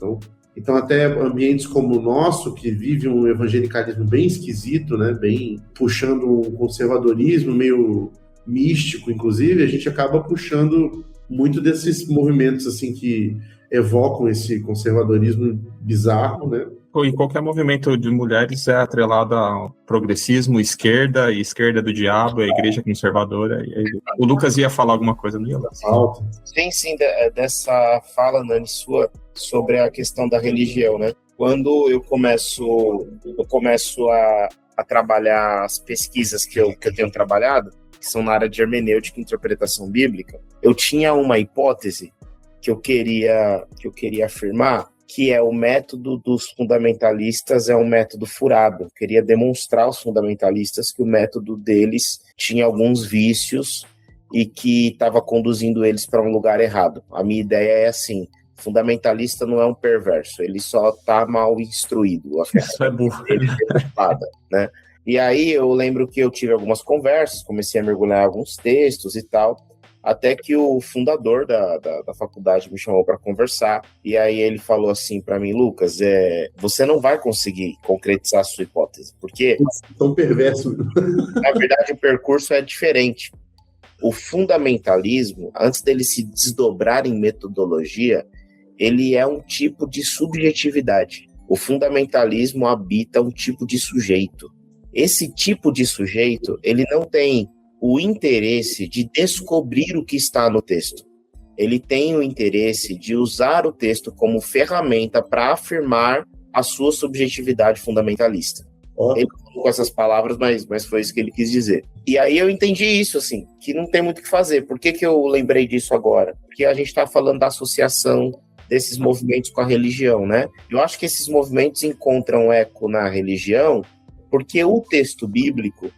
Então até ambientes como o nosso, que vive um evangelicalismo bem esquisito, né, bem puxando um conservadorismo meio místico, inclusive, a gente acaba puxando muito desses movimentos assim que evocam esse conservadorismo bizarro, né? E qualquer movimento de mulheres é atrelado ao progressismo, esquerda do diabo, a igreja conservadora. O Lucas ia falar alguma coisa, não ia? Sim, dessa fala, Nani, sua, sobre a questão da religião, né? Quando eu começo a trabalhar as pesquisas que eu tenho trabalhado, que são na área de hermenêutica e interpretação bíblica, eu tinha uma hipótese que eu queria afirmar, que é o método dos fundamentalistas é um método furado. Eu queria demonstrar aos fundamentalistas que o método deles tinha alguns vícios e que estava conduzindo eles para um lugar errado. A minha ideia é assim, Fundamentalista não é um perverso, ele só tá mal instruído. Isso é burro. Ele é culpada, né? E aí eu lembro que eu tive algumas conversas, comecei a mergulhar em alguns textos e tal, até que o fundador da faculdade me chamou para conversar, e aí ele falou assim para mim: Lucas, você não vai conseguir concretizar a sua hipótese, porque... Tão perverso. Na verdade, o percurso é diferente. O fundamentalismo, antes dele se desdobrar em metodologia, ele é um tipo de subjetividade. O fundamentalismo habita um tipo de sujeito. Esse tipo de sujeito, ele não tem o interesse de descobrir o que está no texto. Ele tem o interesse de usar o texto como ferramenta para afirmar a sua subjetividade fundamentalista. Ele falou com essas palavras, mas foi isso que ele quis dizer. E aí eu entendi isso, assim, que não tem muito o que fazer. Por que eu lembrei disso agora? Porque a gente está falando da associação desses movimentos com a religião, né? Eu acho que esses movimentos encontram eco na religião porque o texto bíblico,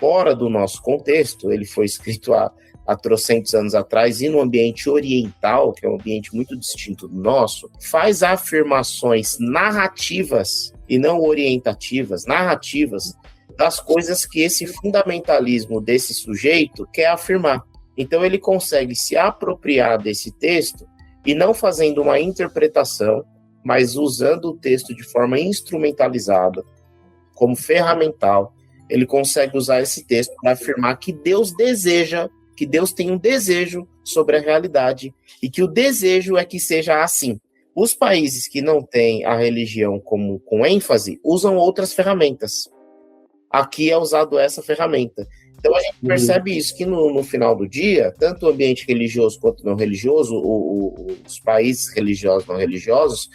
fora do nosso contexto, ele foi escrito há trocentos anos atrás e no ambiente oriental, que é um ambiente muito distinto do nosso, faz afirmações narrativas e não orientativas, narrativas, das coisas que esse fundamentalismo desse sujeito quer afirmar. Então ele consegue se apropriar desse texto e não fazendo uma interpretação, mas usando o texto de forma instrumentalizada, como ferramental, ele consegue usar esse texto para afirmar que Deus deseja, que Deus tem um desejo sobre a realidade e que o desejo é que seja assim. Os países que não têm a religião com ênfase usam outras ferramentas. Aqui é usado essa ferramenta. Então a gente percebe isso, que no final do dia, tanto o ambiente religioso quanto não religioso, os países religiosos e não religiosos,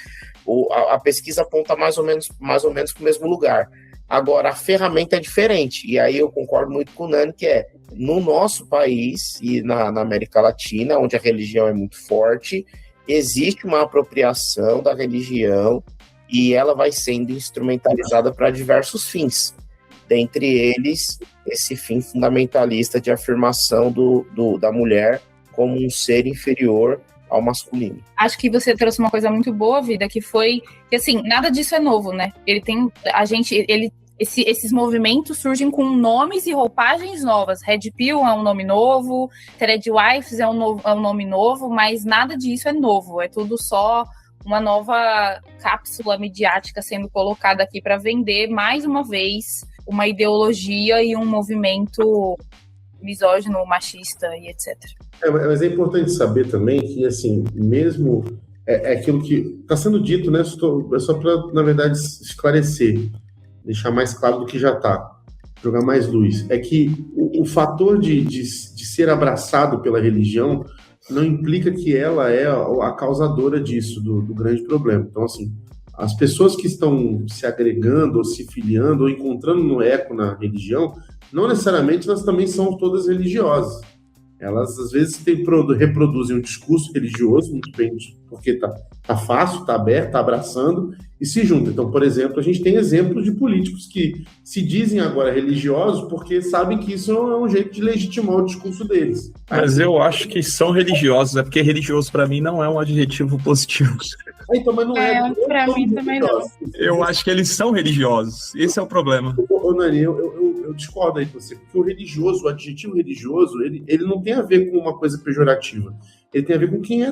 a pesquisa aponta mais ou menos para o mesmo lugar. Agora, a ferramenta é diferente, e aí eu concordo muito com o Nani, que no nosso país e na América Latina, onde a religião é muito forte, existe uma apropriação da religião e ela vai sendo instrumentalizada para diversos fins. Dentre eles, esse fim fundamentalista de afirmação da mulher como um ser inferior ao masculino. Acho que você trouxe uma coisa muito boa, Vida, que foi que, assim, nada disso é novo, né? Esses movimentos surgem com nomes e roupagens novas. Red Pill é um nome novo, Threadwives é um nome novo, mas nada disso é novo. É tudo só uma nova cápsula midiática sendo colocada aqui para vender, mais uma vez, uma ideologia e um movimento misógino, machista e etc. Mas é importante saber também que, assim, mesmo aquilo que está sendo dito, né? Só para, na verdade, esclarecer, deixar mais claro do que já está, jogar mais luz. É que o fator de ser abraçado pela religião não implica que ela é a causadora disso, do grande problema. Então, assim, as pessoas que estão se agregando, ou se filiando, ou encontrando no eco na religião, não necessariamente elas também são todas religiosas. Elas, às vezes, reproduzem um discurso religioso, muito bem, porque tá fácil, tá aberto, tá abraçando, e se juntam. Então, por exemplo, a gente tem exemplos de políticos que se dizem agora religiosos porque sabem que isso é um jeito de legitimar o discurso deles. Mas eu acho que são religiosos, porque religioso, para mim, não é um adjetivo positivo. Então, mas não pra mim também não. Eu acho que eles são religiosos. Esse é o problema. Ô, Nani, eu discordo aí com você, porque o adjetivo religioso, ele não tem a ver com uma coisa pejorativa. Ele tem a ver com quem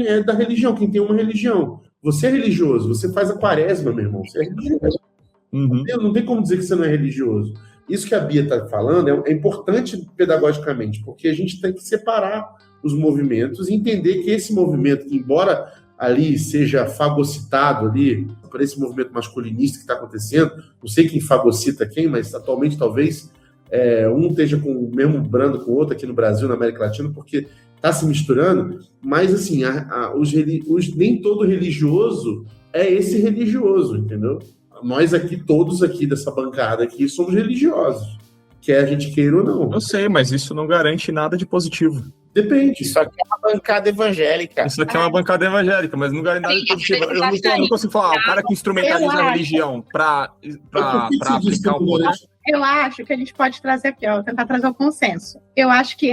é da religião, quem tem uma religião. Você é religioso, você faz a quaresma, meu irmão, você é religioso. Uhum. Não tem como dizer que você não é religioso. Isso que a Bia está falando é importante pedagogicamente, porque a gente tem que separar os movimentos e entender que esse movimento, que embora ali seja fagocitado ali, por esse movimento masculinista que está acontecendo, não sei quem fagocita quem, mas atualmente talvez um esteja com o mesmo brando com o outro aqui no Brasil, na América Latina, porque está se misturando, mas assim, nem todo religioso é esse religioso, entendeu? Nós aqui, todos aqui dessa bancada aqui, somos religiosos, quer a gente queira ou não. Eu sei, mas isso não garante nada de positivo. Depende. Isso aqui é uma bancada evangélica. Isso aqui é uma bancada evangélica, mas não garante nada de positivo. Eu não consigo falar, o cara que instrumentaliza a religião para aplicar o poder. Eu acho que a gente pode trazer aqui, tentar trazer o consenso. Eu acho que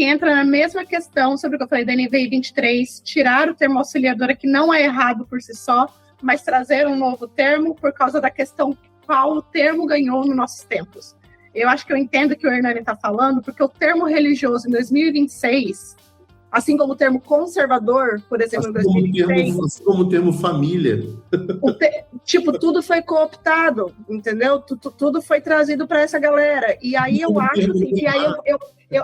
entra na mesma questão sobre o que eu falei da NVI 23, tirar o termo auxiliadora, que não é errado por si só, mas trazer um novo termo por causa da questão qual o termo ganhou nos nossos tempos. Eu acho que eu entendo o que o Hernani está falando, porque o termo religioso em 2026, assim como o termo conservador, por exemplo, em 2026... Assim como o termo família. Tudo foi cooptado, entendeu? Tudo foi trazido para essa galera. E aí eu acho assim,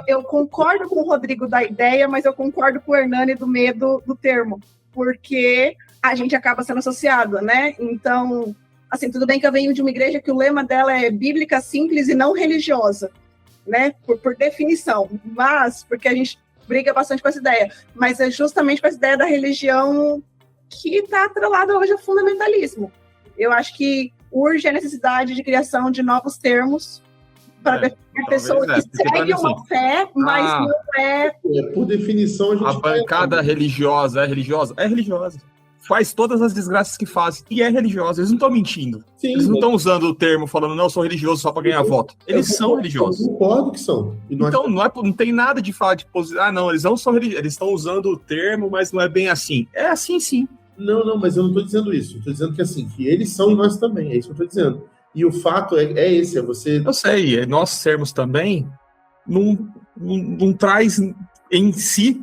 eu concordo com o Rodrigo da ideia, mas eu concordo com o Hernani do medo do termo, porque a gente acaba sendo associado, né? Então, assim, tudo bem que eu venho de uma igreja que o lema dela é bíblica, simples e não religiosa, né? Por definição, mas porque a gente briga bastante com essa ideia, mas é justamente com essa ideia da religião que está atrelada hoje ao fundamentalismo. Eu acho que urge a necessidade de criação de novos termos para definir a pessoa que segue uma fé, mas não é... Por definição, a bancada religiosa é religiosa? É religiosa. Faz todas as desgraças que faz. E é religiosa. Eles não estão mentindo. Sim, eles não estão usando o termo falando, não, eu sou religioso só para ganhar voto. Eles são religiosos. Eu concordo que são. Então, não tem nada de falar de posição. Não, eles não são religiosos. Eles estão usando o termo, mas não é bem assim. É assim, sim. Não, mas eu não estou dizendo isso. Estou dizendo que assim, que eles são e nós também. É isso que eu estou dizendo. E o fato é esse, é você... Eu sei, nós sermos também não traz em si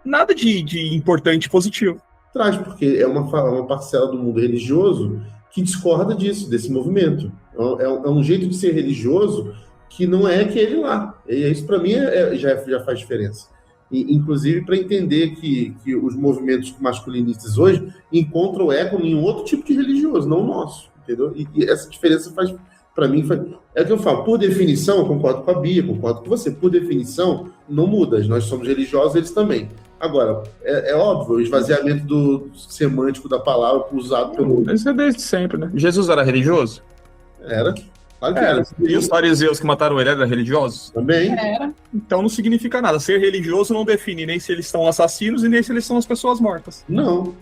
nada de importante e positivo. Traz, porque é uma parcela do mundo religioso que discorda disso, desse movimento. É um jeito de ser religioso que não é aquele lá. E isso, para mim, já faz diferença. E, inclusive, para entender que os movimentos masculinistas hoje encontram eco em outro tipo de religioso, não o nosso. Entendeu? E essa diferença faz, para mim, é o que eu falo. Por definição, eu concordo com a Bia, concordo com você. Por definição, não muda. Nós somos religiosos, eles também. Agora, é óbvio, o esvaziamento do semântico da palavra usado pelo... Isso é desde sempre, né? Jesus era religioso? Era. Claro que era. E os fariseus que mataram ele eram religiosos? Também. Era. Então não significa nada. Ser religioso não define nem se eles são assassinos e nem se eles são as pessoas mortas. Não.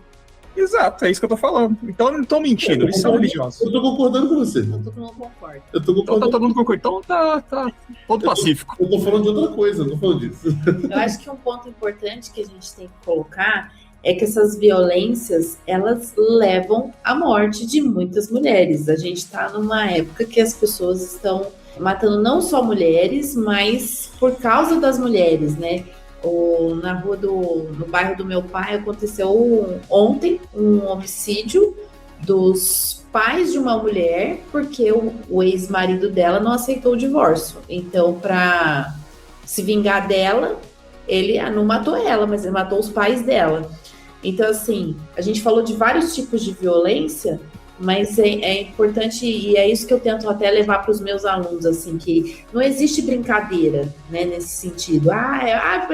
Exato, é isso que eu tô falando. Então não estão mentindo, eles são religiosos. Eu tô concordando com você. Todo mundo concorda. Eu tô concordando. Então todo mundo concorda. Então tá todo pacífico. Eu tô falando de outra coisa, não tô falando disso. Eu acho que um ponto importante que a gente tem que colocar é que essas violências, elas levam à morte de muitas mulheres. A gente está numa época que as pessoas estão matando não só mulheres, mas por causa das mulheres, né? Na rua no bairro do meu pai aconteceu ontem um homicídio dos pais de uma mulher porque o ex-marido dela não aceitou o divórcio. Então, para se vingar dela, ele não matou ela, mas ele matou os pais dela. Então, assim, a gente falou de vários tipos de violência, mas é importante, e é isso que eu tento até levar para os meus alunos, assim, que não existe brincadeira, né, nesse sentido. Vai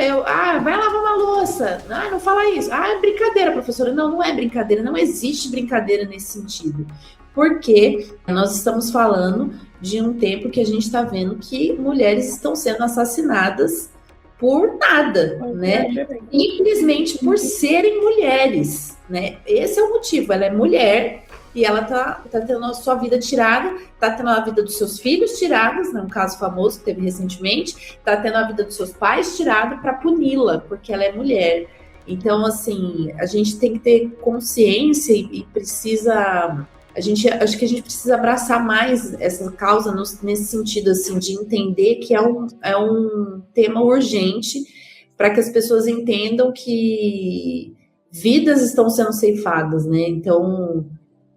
lavar uma louça. Não fala isso. É brincadeira, professora. Não é brincadeira. Não existe brincadeira nesse sentido. Porque nós estamos falando de um tempo que a gente está vendo que mulheres estão sendo assassinadas por nada, né? Simplesmente por serem mulheres, né? Esse é o motivo. Ela é mulher e ela tá tendo a sua vida tirada, tá tendo a vida dos seus filhos tirados, né? Um caso famoso que teve recentemente, tá tendo a vida dos seus pais tirada para puni-la, porque ela é mulher. Então, assim, a gente tem que ter consciência e precisa... Acho que a gente precisa abraçar mais essa causa nesse sentido, assim, de entender que é um tema urgente para que as pessoas entendam que vidas estão sendo ceifadas, né? Então,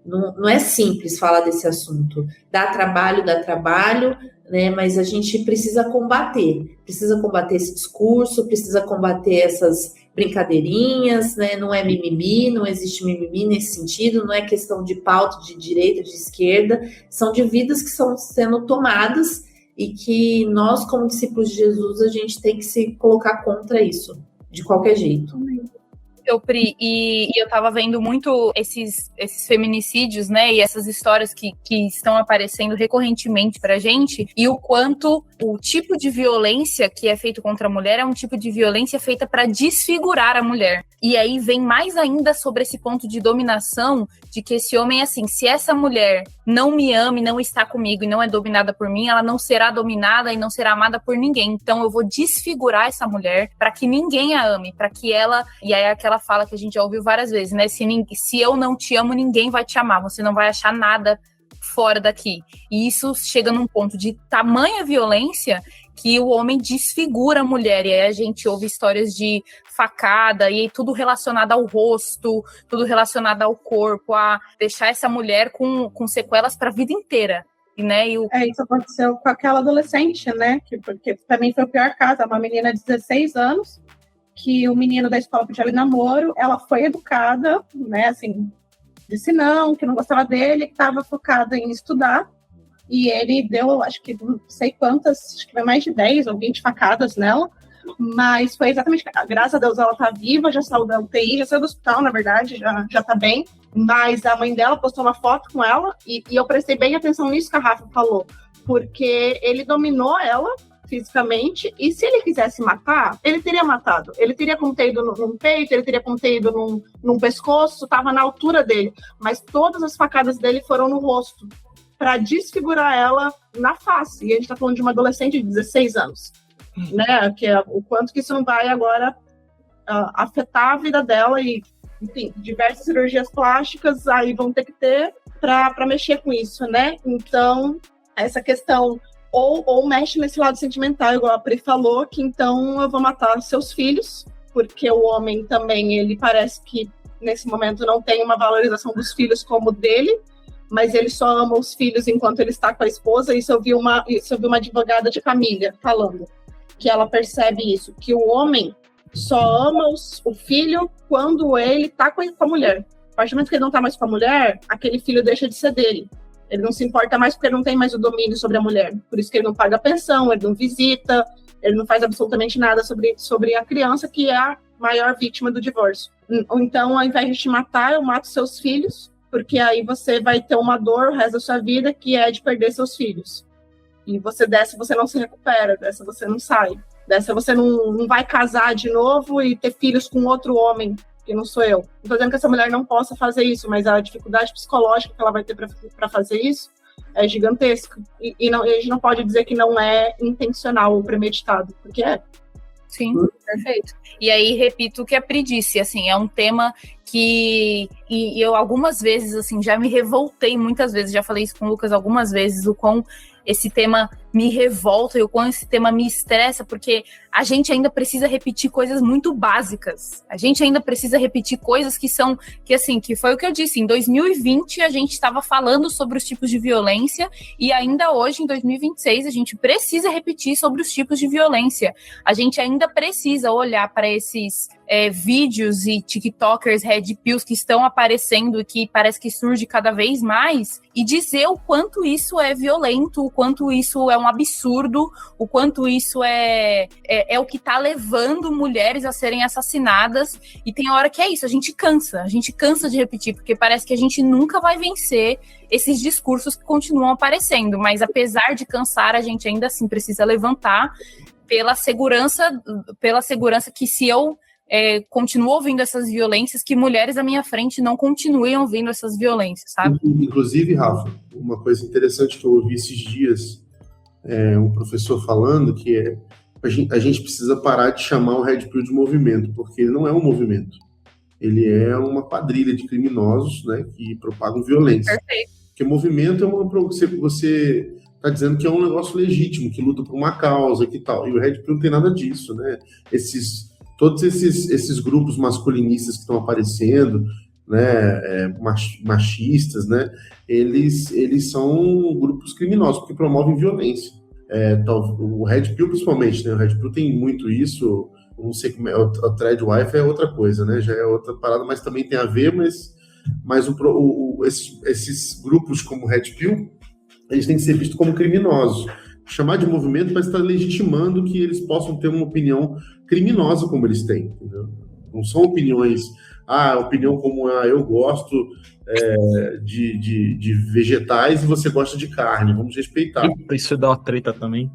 não é simples falar desse assunto. Dá trabalho, né? Mas a gente precisa combater esse discurso, precisa combater essas brincadeirinhas, né? Não é mimimi, não existe mimimi nesse sentido, não é questão de pauta de direita, de esquerda, são de vidas que estão sendo tomadas e que nós, como discípulos de Jesus, a gente tem que se colocar contra isso, de qualquer jeito. aconteceu, Pri, e eu tava vendo muito esses feminicídios, né, e essas histórias que estão aparecendo recorrentemente pra gente, e o quanto o tipo de violência que é feito contra a mulher é um tipo de violência feita pra desfigurar a mulher. E aí vem mais ainda sobre esse ponto de dominação, de que esse homem, assim, se essa mulher não me ama e não está comigo e não é dominada por mim, ela não será dominada e não será amada por ninguém. Então eu vou desfigurar essa mulher para que ninguém a ame, para que ela... E aí é aquela fala que a gente já ouviu várias vezes, né? Se eu não te amo, ninguém vai te amar. Você não vai achar nada fora daqui. E isso chega num ponto de tamanha violência que o homem desfigura a mulher. E aí a gente ouve histórias de facada e tudo relacionado ao rosto, tudo relacionado ao corpo, a deixar essa mulher com sequelas para a vida inteira. Né? Isso aconteceu com aquela adolescente, né? Porque para mim foi o pior caso. Uma menina de 16 anos, que o menino da escola pediu namoro, ela foi educada, né? Assim, disse não, que não gostava dele, que estava focada em estudar. E ele deu, acho que não sei quantas, acho que foi mais de 10 ou 20 facadas nela. Mas foi exatamente, graças a Deus ela tá viva, já saiu da UTI, já saiu do hospital, na verdade, já tá bem. Mas a mãe dela postou uma foto com ela e eu prestei bem atenção nisso que a Rafa falou, porque ele dominou ela fisicamente e se ele quisesse matar, ele teria matado. Ele teria como ter ido num peito, ele teria como ter ido num pescoço, tava na altura dele. Mas todas as facadas dele foram no rosto, para desfigurar ela na face. E a gente tá falando de uma adolescente de 16 anos. Né, que é o quanto que isso não vai agora afetar a vida dela e, enfim, diversas cirurgias plásticas aí vão ter que ter para mexer com isso, né? Então, essa questão ou mexe nesse lado sentimental, igual a Pri falou, que então eu vou matar seus filhos, porque o homem também, ele parece que nesse momento não tem uma valorização dos filhos como dele, mas ele só ama os filhos enquanto ele está com a esposa. Isso eu vi uma advogada de família falando, que ela percebe isso, que o homem só ama o filho quando ele está com a mulher. A partir do momento que ele não está mais com a mulher, aquele filho deixa de ser dele. Ele não se importa mais porque ele não tem mais o domínio sobre a mulher. Por isso que ele não paga pensão, ele não visita, ele não faz absolutamente nada sobre a criança, que é a maior vítima do divórcio. Então, ao invés de te matar, eu mato seus filhos, porque aí você vai ter uma dor o resto da sua vida, que é de perder seus filhos. E dessa você não se recupera, dessa você não sai. Dessa você não vai casar de novo e ter filhos com outro homem, que não sou eu. Não estou dizendo que essa mulher não possa fazer isso, mas a dificuldade psicológica que ela vai ter para fazer isso é gigantesca. E a gente não pode dizer que não é intencional ou premeditado, porque é. Sim, perfeito. E aí, repito o que a Pri disse, assim, é um tema que eu algumas vezes, assim, já me revoltei muitas vezes, já falei isso com o Lucas algumas vezes, o quão esse tema me revolta e o quão esse tema me estressa, porque a gente ainda precisa repetir coisas muito básicas. A gente ainda precisa repetir coisas que foi o que eu disse, em 2020 a gente estava falando sobre os tipos de violência e ainda hoje, em 2026, a gente precisa repetir sobre os tipos de violência. A gente ainda precisa olhar para esses vídeos e tiktokers, red pills que estão aparecendo e que parece que surge cada vez mais e dizer o quanto isso é violento, o quanto isso é um absurdo, o quanto isso é o que está levando mulheres a serem assassinadas. E tem hora que é isso, a gente cansa de repetir, porque parece que a gente nunca vai vencer esses discursos que continuam aparecendo, mas apesar de cansar, a gente ainda assim precisa levantar pela segurança que se eu continuo ouvindo essas violências, que mulheres à minha frente não continuem ouvindo essas violências, sabe? Inclusive, Rafa, uma coisa interessante que eu ouvi esses dias, um professor falando que a gente precisa parar de chamar o Red Pill de movimento, porque ele não é um movimento. Ele é uma quadrilha de criminosos, né, que propagam violência. Perfeito. Porque movimento você está dizendo que é um negócio legítimo, que luta por uma causa, que tal. E o Red Pill não tem nada disso, né? Todos esses grupos masculinistas que estão aparecendo, né, machistas, né, eles são grupos criminosos, porque promovem violência. O Red Pill, principalmente, né, o Red Pill tem muito isso, não sei como é, o Thread Wife é outra coisa, né, já é outra parada, mas também tem a ver, mas esses grupos como o Red Pill, eles têm que ser vistos como criminosos. Chamar de movimento vai estar legitimando que eles possam ter uma opinião criminosa como eles têm, entendeu? Não são opiniões, opinião como eu gosto de vegetais e você gosta de carne, vamos respeitar. Isso dá uma treta também.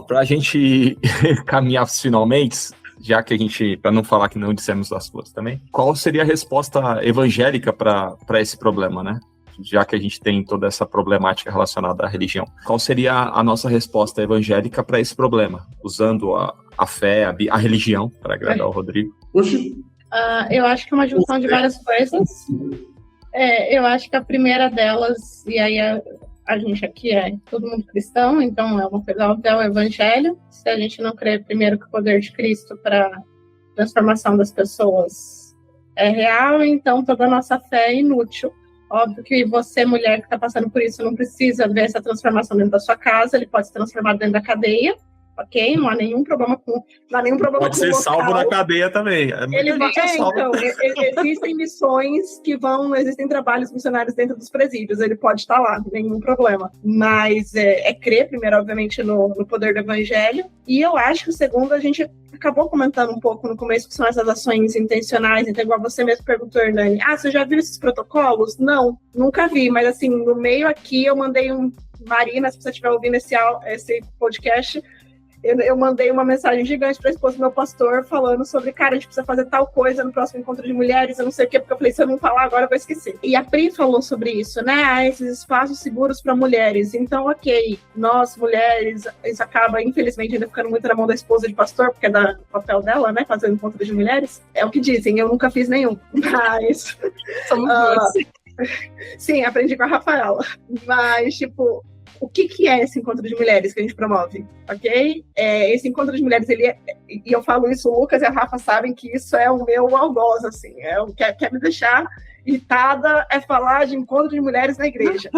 Pra gente caminhar finalmente, já que a gente, para não falar que não dissemos as coisas também, qual seria a resposta evangélica para esse problema, né? Já que a gente tem toda essa problemática relacionada à religião. Qual seria a nossa resposta evangélica para esse problema? Usando a fé, a religião, para agradar o Rodrigo. Eu acho que é uma junção de várias coisas. Eu acho que a primeira delas, e aí a gente aqui é todo mundo cristão, então é uma coisa óbvia, é o evangelho. Se a gente não crê primeiro que o poder de Cristo para transformação das pessoas é real, então toda a nossa fé é inútil. Óbvio que você, mulher que está passando por isso, não precisa ver essa transformação dentro da sua casa, ele pode se transformar dentro da cadeia, ok? Não há nenhum problema com pode ser salvo na cadeia também. Existem missões existem trabalhos missionários dentro dos presídios, ele pode estar lá, nenhum problema. Mas é crer, primeiro, obviamente, no poder do evangelho. E eu acho que o segundo, a gente acabou comentando um pouco no começo, que são essas ações intencionais, então igual você mesmo perguntou, Hernani, você já viu esses protocolos? Não, nunca vi, mas assim, no meio aqui eu mandei Marina, se você estiver ouvindo esse podcast, eu mandei uma mensagem gigante para a esposa do meu pastor falando sobre, cara, a gente precisa fazer tal coisa no próximo encontro de mulheres, eu não sei o quê, porque eu falei, se eu não falar agora eu vou esquecer. E a Pri falou sobre isso, né? Esses espaços seguros para mulheres. Então, ok, nós, mulheres, isso acaba, infelizmente, ainda ficando muito na mão da esposa de pastor, porque é do papel dela, né? Fazer um encontro de mulheres. É o que dizem, eu nunca fiz nenhum. Mas... Somos duas. Sim, aprendi com a Rafaela. Mas, tipo... O que é esse encontro de mulheres que a gente promove, ok? Esse encontro de mulheres, e eu falo isso, o Lucas e a Rafa sabem que isso é o meu algoz, assim, o que quer me deixar irritada é falar de encontro de mulheres na igreja.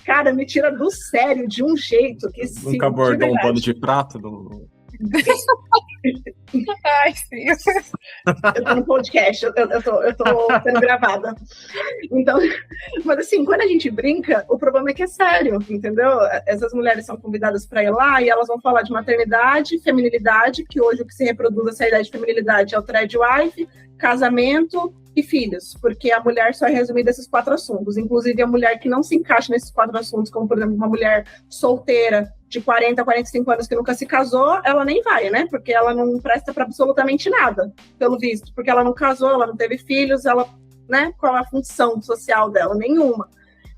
Cara, me tira do sério de um jeito que... Nunca abordou um pano de prato Ai, sim. Eu tô no podcast, eu tô sendo gravada. Então, mas assim, quando a gente brinca, o problema é que é sério, entendeu? Essas mulheres são convidadas para ir lá e elas vão falar de maternidade, feminilidade, que hoje o que se reproduz essa ideia de feminilidade é o thread wife, casamento e filhos, porque a mulher só é resumida esses 4 assuntos, inclusive a mulher que não se encaixa nesses 4 assuntos, como por exemplo uma mulher solteira de 40 a 45 anos que nunca se casou, ela nem vai, né? Porque ela não presta para absolutamente nada, pelo visto, porque ela não casou, ela não teve filhos, ela, né? Qual é a função social dela? Nenhuma.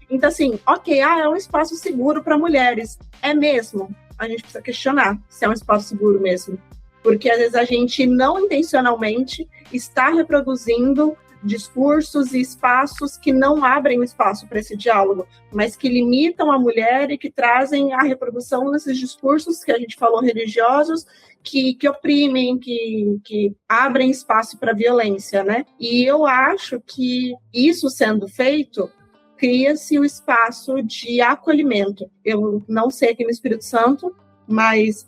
Então assim, ok, é um espaço seguro para mulheres, é mesmo? A gente precisa questionar se é um espaço seguro mesmo, porque às vezes a gente não intencionalmente está reproduzindo discursos e espaços que não abrem o espaço para esse diálogo, mas que limitam a mulher e que trazem a reprodução desses discursos que a gente falou religiosos, que oprimem, que abrem espaço para violência, né? E eu acho que isso sendo feito, cria-se o espaço de acolhimento. Eu não sei aqui no Espírito Santo, mas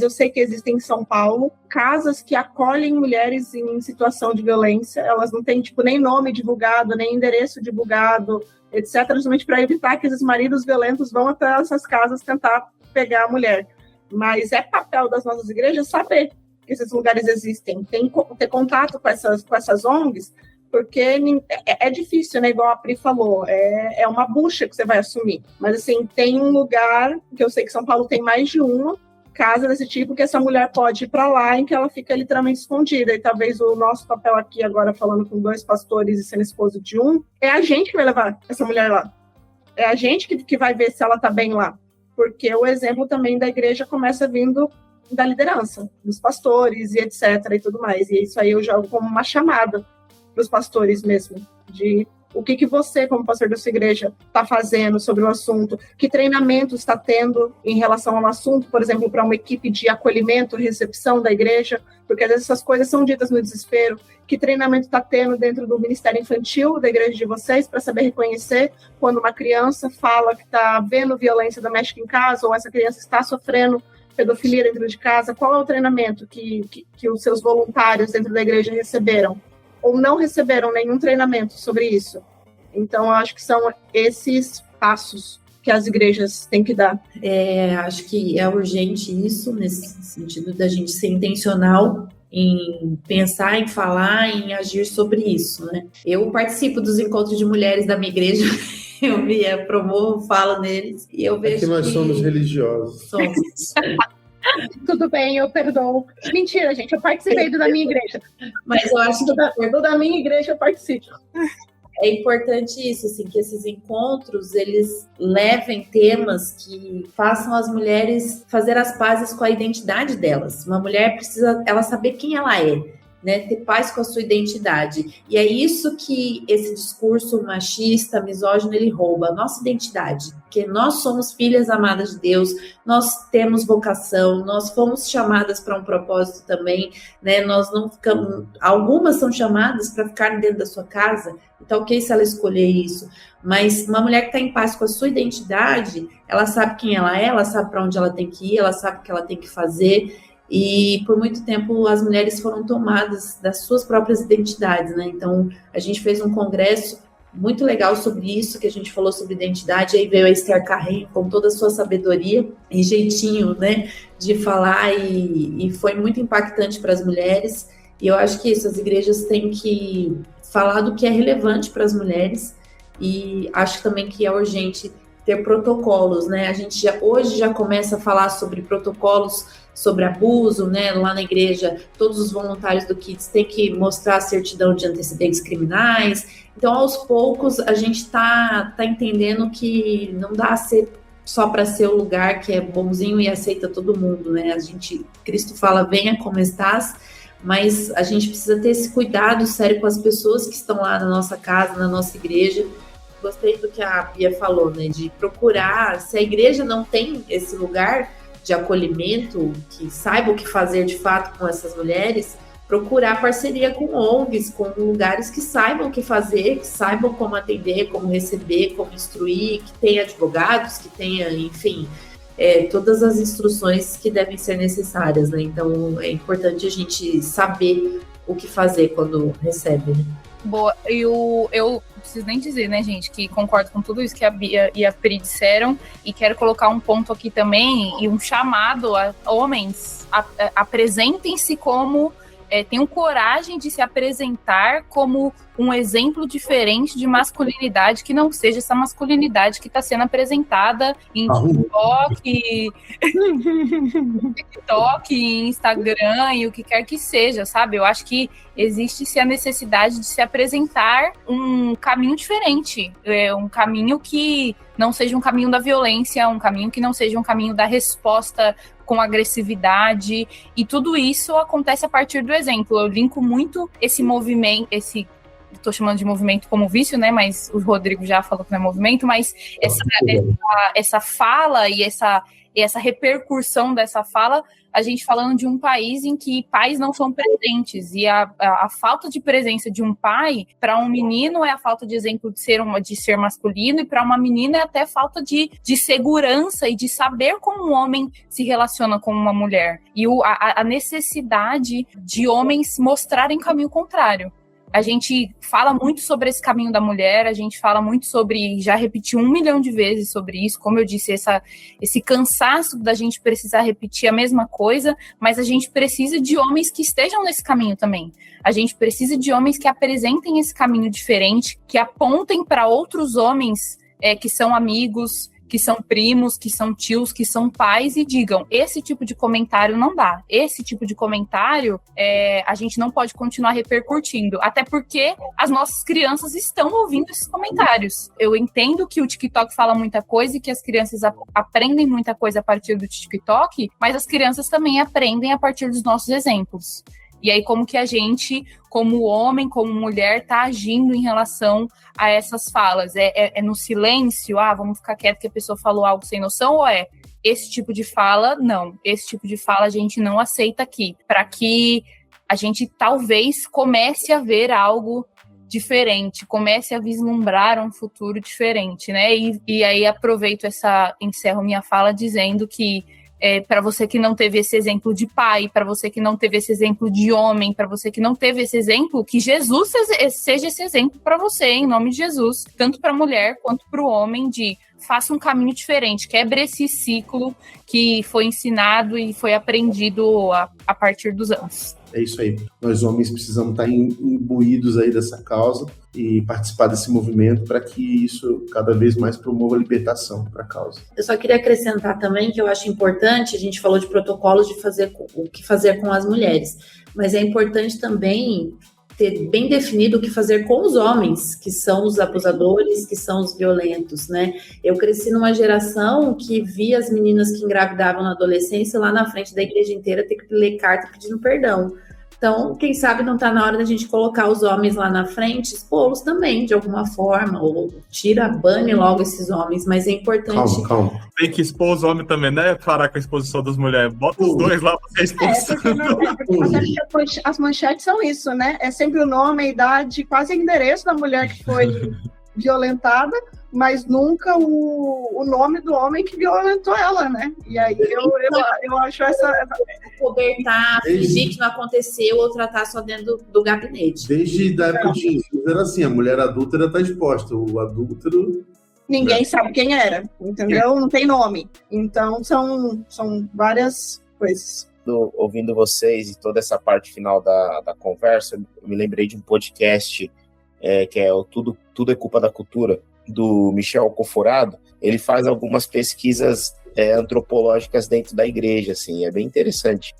eu sei que existem em São Paulo casas que acolhem mulheres em situação de violência. Elas não têm nem nome divulgado, nem endereço divulgado, etc., justamente para evitar que esses maridos violentos vão até essas casas tentar pegar a mulher. Mas é papel das nossas igrejas saber que esses lugares existem, ter contato com essas ONGs, porque é difícil, né? Igual a Pri falou, é uma bucha que você vai assumir. Mas, assim, tem um lugar, que eu sei que São Paulo tem mais de uma casa desse tipo, que essa mulher pode ir para lá, em que ela fica literalmente escondida. E talvez o nosso papel aqui, agora falando com 2 pastores e sendo esposo de um, é a gente que vai levar essa mulher lá. É a gente que vai ver se ela tá bem lá. Porque o exemplo também da igreja começa vindo da liderança, dos pastores e etc. e tudo mais. E isso aí eu jogo como uma chamada para os pastores mesmo, de o que você, como pastor da sua igreja, está fazendo sobre o assunto, que treinamento está tendo em relação ao assunto, por exemplo, para uma equipe de acolhimento, recepção da igreja, porque às vezes essas coisas são ditas no desespero, que treinamento está tendo dentro do ministério infantil da igreja de vocês, para saber reconhecer quando uma criança fala que está vendo violência doméstica em casa, ou essa criança está sofrendo pedofilia dentro de casa, qual é o treinamento que os seus voluntários dentro da igreja receberam? Ou não receberam nenhum treinamento sobre isso. Então, eu acho que são esses passos que as igrejas têm que dar. Acho que é urgente isso, nesse sentido da gente ser intencional em pensar, em falar, em agir sobre isso, né? Eu participo dos encontros de mulheres da minha igreja, eu promovo, falo neles, e eu vejo que nós somos religiosos. Somos. Tudo bem, eu perdoo. Mentira, gente, eu participei do da minha igreja. Mas eu acho que do da minha igreja eu participo. é importante isso, assim, que esses encontros, eles levem temas que façam as mulheres fazer as pazes com a identidade delas. Uma mulher precisa ela saber quem ela é, né? Ter paz com a sua identidade. E é isso que esse discurso machista, misógino, ele rouba, a nossa identidade. Porque nós somos filhas amadas de Deus, nós temos vocação, nós fomos chamadas para um propósito também, né? Nós não ficamos... Algumas são chamadas para ficar dentro da sua casa, então ok se ela escolher isso. Mas uma mulher que está em paz com a sua identidade, ela sabe quem ela é, ela sabe para onde ela tem que ir, ela sabe o que ela tem que fazer. E por muito tempo as mulheres foram tomadas das suas próprias identidades, né? Então a gente fez um congresso muito legal sobre isso, que a gente falou sobre identidade, aí veio a Esther Carreiro com toda a sua sabedoria e jeitinho, né, de falar, e foi muito impactante para as mulheres. E eu acho que isso, as igrejas têm que falar do que é relevante para as mulheres, e acho também que é urgente ter protocolos, né? A gente hoje já começa a falar sobre protocolos sobre abuso, né? Lá na igreja, todos os voluntários do Kids têm que mostrar a certidão de antecedentes criminais. Então, aos poucos, a gente está entendendo que não dá a ser só para ser o lugar que é bonzinho e aceita todo mundo, né? Cristo fala, venha como estás, mas a gente precisa ter esse cuidado sério com as pessoas que estão lá na nossa casa, na nossa igreja. Gostei do que a Bia falou, né? De procurar, se a igreja não tem esse lugar de acolhimento, que saiba o que fazer de fato com essas mulheres, procurar parceria com ONGs, com lugares que saibam o que fazer, que saibam como atender, como receber, como instruir, que tenha advogados, que tenha, enfim, todas as instruções que devem ser necessárias, né? Então, é importante a gente saber o que fazer quando recebe, né? Boa, eu não preciso nem dizer, né, gente, que concordo com tudo isso que a Bia e a Pri disseram, e quero colocar um ponto aqui também, e um chamado a homens, apresentem-se como, tenham coragem de se apresentar como um exemplo diferente de masculinidade, que não seja essa masculinidade que está sendo apresentada em TikTok, em Instagram e o que quer que seja, sabe? Eu acho que existe-se a necessidade de se apresentar um caminho diferente, um caminho que não seja um caminho da violência, um caminho que não seja um caminho da resposta com agressividade, e tudo isso acontece a partir do exemplo. Eu linko muito esse movimento, estou chamando de movimento como vício, né? Mas o Rodrigo já falou que não é movimento, mas essa fala e essa repercussão dessa fala, a gente falando de um país em que pais não são presentes, e a falta de presença de um pai para um menino é a falta de exemplo de ser masculino, e para uma menina é até falta de segurança e de saber como um homem se relaciona com uma mulher, e a necessidade de homens mostrarem caminho contrário. A gente fala muito sobre esse caminho da mulher, a gente fala muito sobre, já repeti 1 milhão de vezes sobre isso, como eu disse, esse cansaço da gente precisar repetir a mesma coisa, mas a gente precisa de homens que estejam nesse caminho também. A gente precisa de homens que apresentem esse caminho diferente, que apontem para outros homens que são amigos, que são primos, que são tios, que são pais, e digam, esse tipo de comentário não dá. Esse tipo de comentário a gente não pode continuar repercutindo, até porque as nossas crianças estão ouvindo esses comentários. Eu entendo que o TikTok fala muita coisa e que as crianças aprendem muita coisa a partir do TikTok, mas as crianças também aprendem a partir dos nossos exemplos. E aí, como que a gente, como homem, como mulher, tá agindo em relação a essas falas? É no silêncio? Vamos ficar quieto que a pessoa falou algo sem noção? Ou esse tipo de fala? Não. Esse tipo de fala a gente não aceita aqui. Para que a gente talvez comece a ver algo diferente, comece a vislumbrar um futuro diferente, né? E aí encerro minha fala dizendo que para você que não teve esse exemplo de pai, para você que não teve esse exemplo de homem, para você que não teve esse exemplo, que Jesus seja esse exemplo para você, em nome de Jesus, tanto para a mulher quanto para o homem, de faça um caminho diferente, quebre esse ciclo que foi ensinado e foi aprendido a partir dos anos. É isso aí. Nós homens precisamos estar imbuídos aí dessa causa e participar desse movimento para que isso cada vez mais promova a libertação para a causa. Eu só queria acrescentar também que eu acho importante, a gente falou de protocolos de fazer o que fazer com as mulheres, mas é importante também ter bem definido o que fazer com os homens, que são os abusadores, que são os violentos, né? Eu cresci numa geração que via as meninas que engravidavam na adolescência lá na frente da igreja inteira ter que ler carta pedindo perdão. Então, quem sabe não está na hora da gente colocar os homens lá na frente, expô-los também, de alguma forma, ou bane logo esses homens, mas é importante... Calma. Tem que expor os homens também, né? Parar com a exposição das mulheres. Bota os dois lá pra ser exposição. Porque as manchetes são isso, né? É sempre o nome, a idade, quase o endereço da mulher que foi violentada, mas nunca o nome do homem que violentou ela, né? E aí eu acho essa... Cobertar, fingir que não aconteceu ou tratar só dentro do gabinete. Desde a época de Jesus era assim, a mulher adúltera está exposta, o adúltero... Ninguém sabe quem era, entendeu? Não tem nome. Então, são várias coisas. Ouvindo vocês e toda essa parte final da conversa, eu me lembrei de um podcast que é o Tudo é Culpa da Cultura, do Michel Conforado. Ele faz algumas pesquisas antropológicas dentro da igreja, assim, é bem interessante.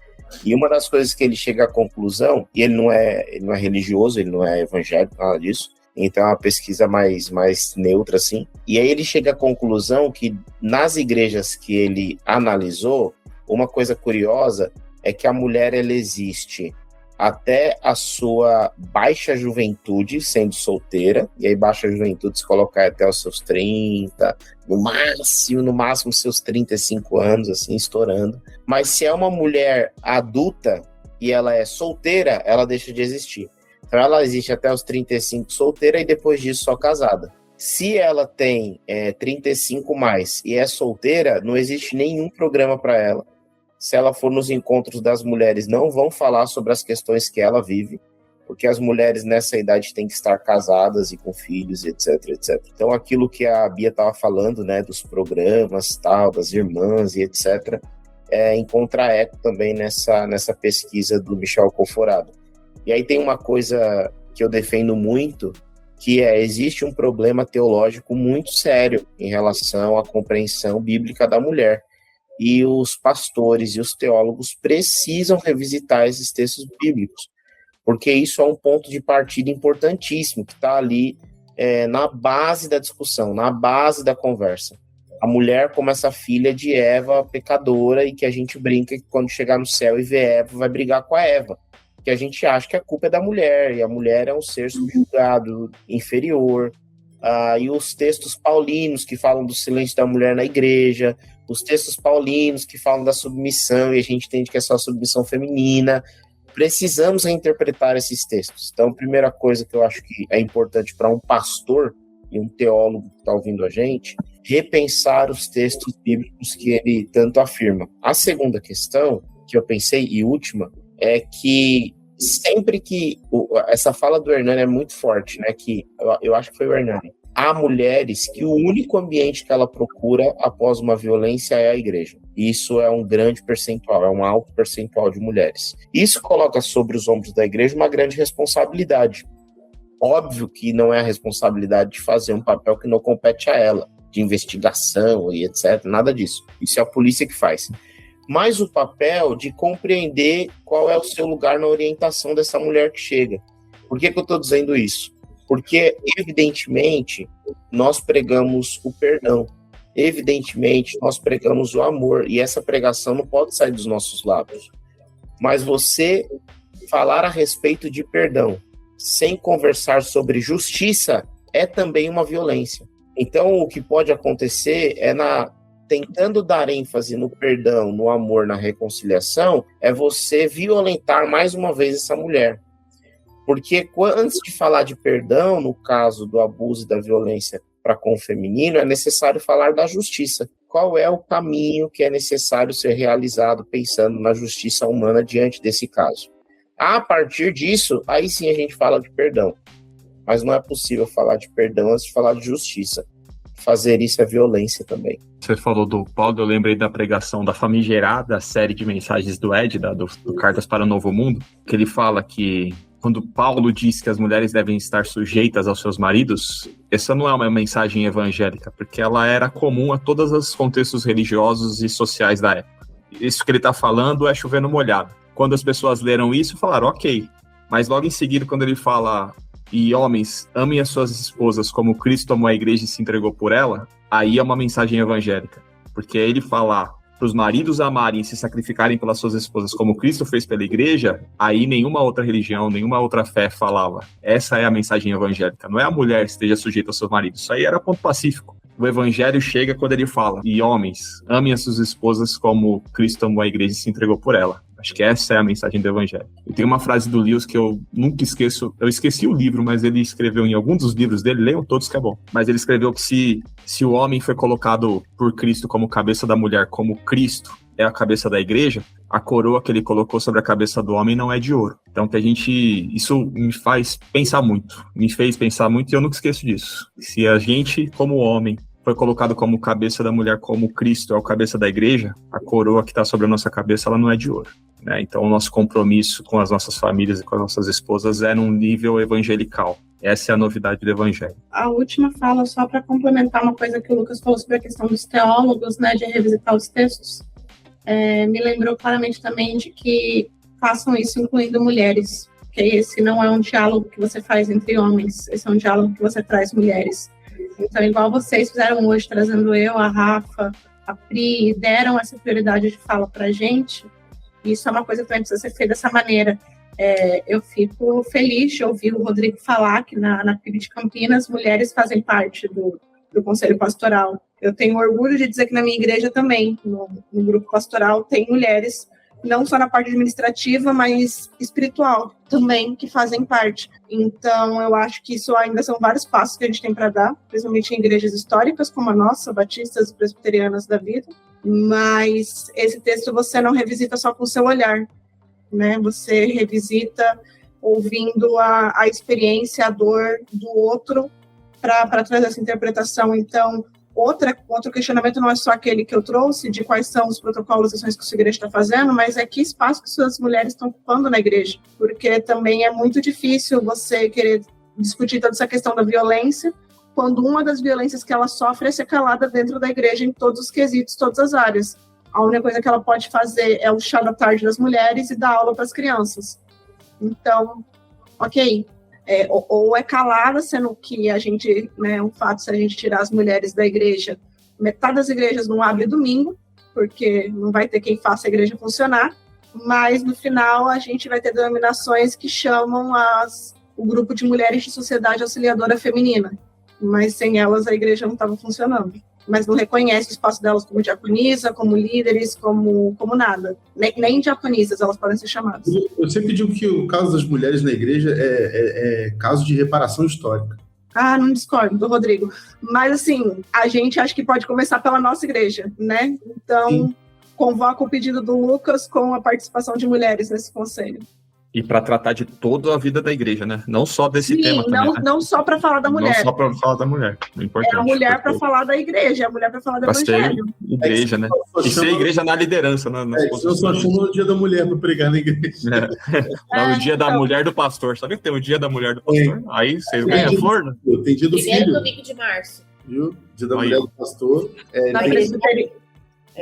E uma das coisas que ele chega à conclusão, e ele não é religioso, ele não é evangélico, nada disso, então é uma pesquisa mais neutra, assim, e aí ele chega à conclusão que nas igrejas que ele analisou, uma coisa curiosa é que a mulher, ela existe até a sua baixa juventude, sendo solteira, e aí baixa juventude se colocar até os seus 30, no máximo seus 35 anos, assim, estourando. Mas se é uma mulher adulta e ela é solteira, ela deixa de existir. Então ela existe até os 35 solteira e depois disso só casada. Se ela tem 35 mais e é solteira, não existe nenhum programa para ela. Se ela for nos encontros das mulheres, não vão falar sobre as questões que ela vive, porque as mulheres nessa idade têm que estar casadas e com filhos, etc, etc. Então, aquilo que a Bia estava falando, né, dos programas, tal, das irmãs e etc, encontra eco também nessa pesquisa do Michel Conforado. E aí tem uma coisa que eu defendo muito, que existe um problema teológico muito sério em relação à compreensão bíblica da mulher. E os pastores e os teólogos precisam revisitar esses textos bíblicos, porque isso é um ponto de partida importantíssimo, que está ali na base da discussão, na base da conversa. A mulher como essa filha de Eva pecadora, e que a gente brinca que quando chegar no céu e ver Eva, vai brigar com a Eva, que a gente acha que a culpa é da mulher, e a mulher é um ser subjugado, inferior. E os textos paulinos que falam do silêncio da mulher na igreja, os textos paulinos que falam da submissão, e a gente entende que é só submissão feminina. Precisamos reinterpretar esses textos. Então, a primeira coisa que eu acho que é importante para um pastor e um teólogo que está ouvindo a gente, repensar os textos bíblicos que ele tanto afirma. A segunda questão que eu pensei, e última, é que sempre que... essa fala do Hernani é muito forte, né? Que eu acho que foi o Hernani. Há mulheres que o único ambiente que ela procura após uma violência é a igreja. Isso é um grande percentual, é um alto percentual de mulheres. Isso coloca sobre os ombros da igreja uma grande responsabilidade. Óbvio que não é a responsabilidade de fazer um papel que não compete a ela, de investigação e etc, nada disso. Isso é a polícia que faz. Mas o papel de compreender qual é o seu lugar na orientação dessa mulher que chega. Por que eu estou dizendo isso? Porque, evidentemente, nós pregamos o perdão. Evidentemente, nós pregamos o amor. E essa pregação não pode sair dos nossos lábios. Mas você falar a respeito de perdão sem conversar sobre justiça é também uma violência. Então, o que pode acontecer é tentando dar ênfase no perdão, no amor, na reconciliação, é você violentar mais uma vez essa mulher. Porque antes de falar de perdão, no caso do abuso e da violência para com o feminino, é necessário falar da justiça. Qual é o caminho que é necessário ser realizado pensando na justiça humana diante desse caso? A partir disso, aí sim a gente fala de perdão. Mas não é possível falar de perdão antes de falar de justiça. fazer isso é violência também. Você falou do Paulo, eu lembrei da pregação da famigerada série de mensagens do Ed, do Cartas para o Novo Mundo, que ele fala que quando Paulo diz que as mulheres devem estar sujeitas aos seus maridos, essa não é uma mensagem evangélica, porque ela era comum a todos os contextos religiosos e sociais da época. Isso que ele está falando é chover no molhado. Quando as pessoas leram isso, falaram, ok. Mas logo em seguida, quando ele fala, e homens, amem as suas esposas como Cristo amou a igreja e se entregou por ela, aí é uma mensagem evangélica. Porque ele falar para os maridos amarem e se sacrificarem pelas suas esposas como Cristo fez pela igreja, aí nenhuma outra religião, nenhuma outra fé falava. Essa é a mensagem evangélica. Não é a mulher que esteja sujeita aos seus maridos. Isso aí era ponto pacífico. O evangelho chega quando ele fala, e homens, amem as suas esposas como Cristo amou a igreja e se entregou por ela. Acho que essa é a mensagem do evangelho. E tem uma frase do Lewis que eu nunca esqueço. Eu esqueci o livro, mas ele escreveu em algum dos livros dele, leiam todos que é bom. Mas ele escreveu que se o homem foi colocado por Cristo como cabeça da mulher, como Cristo é a cabeça da igreja, a coroa que ele colocou sobre a cabeça do homem não é de ouro. Então isso me faz pensar muito. Me fez pensar muito e eu nunca esqueço disso. Se a gente, como homem, foi colocado como cabeça da mulher, como Cristo é o cabeça da igreja, a coroa que está sobre a nossa cabeça, ela não é de ouro. Né? Então, o nosso compromisso com as nossas famílias e com as nossas esposas é num nível evangelical. Essa é a novidade do evangelho. A última fala, só para complementar uma coisa que o Lucas falou sobre a questão dos teólogos, né, de revisitar os textos, me lembrou claramente também de que façam isso incluindo mulheres, porque esse não é um diálogo que você faz entre homens, esse é um diálogo que você traz mulheres. Então, igual vocês fizeram hoje, trazendo eu, a Rafa, a Pri, deram essa prioridade de fala para a gente, isso é uma coisa que também precisa ser feita dessa maneira. Eu fico feliz de ouvir o Rodrigo falar que na PIB de Campinas, mulheres fazem parte do Conselho Pastoral. Eu tenho orgulho de dizer que na minha igreja também, no grupo pastoral, tem mulheres, não só na parte administrativa, mas espiritual também, que fazem parte. Então, eu acho que isso ainda são vários passos que a gente tem para dar, principalmente em igrejas históricas, como a nossa, batistas e presbiterianas da vida. Mas esse texto você não revisita só com o seu olhar, né? Você revisita ouvindo a experiência, a dor do outro para trazer essa interpretação. Então, outro questionamento não é só aquele que eu trouxe, de quais são os protocolos e ações que a sua igreja está fazendo, mas é que espaço que suas mulheres estão ocupando na igreja. Porque também é muito difícil você querer discutir toda essa questão da violência, quando uma das violências que ela sofre é ser calada dentro da igreja em todos os quesitos, todas as áreas. A única coisa que ela pode fazer é o chá da tarde das mulheres e dar aula para as crianças. Então, ok. Ou é calada, sendo que a gente, né, um fato, se a gente tirar as mulheres da igreja, metade das igrejas não abre domingo, porque não vai ter quem faça a igreja funcionar, mas no final a gente vai ter denominações que chamam o grupo de mulheres de sociedade auxiliadora feminina, mas sem elas a igreja não estava funcionando. Mas não reconhece o espaço delas como diaconisa, como líderes, como nada. Nem diaconisas elas podem ser chamadas. Eu sempre digo que o caso das mulheres na igreja é caso de reparação histórica. Ah, não discordo do Rodrigo. Mas, assim, a gente acho que pode começar pela nossa igreja, né? Então, sim, convoca o pedido do Lucas com a participação de mulheres nesse conselho. E para tratar de toda a vida da igreja, né? Não só desse tema também, né? Não só para falar da mulher. Não só para falar da mulher. É importante. É a mulher para falar da igreja, é a mulher para falar do evangelho. Igreja, né? E ser a igreja na liderança, né? Eu só chamo o dia da mulher para pregar na igreja. O dia da mulher do pastor. Sabia que tem o dia da mulher do pastor? Aí você ganha flor, né? Tem dia do Primeiro filho. domingo de março. Viu? Dia da mulher do pastor.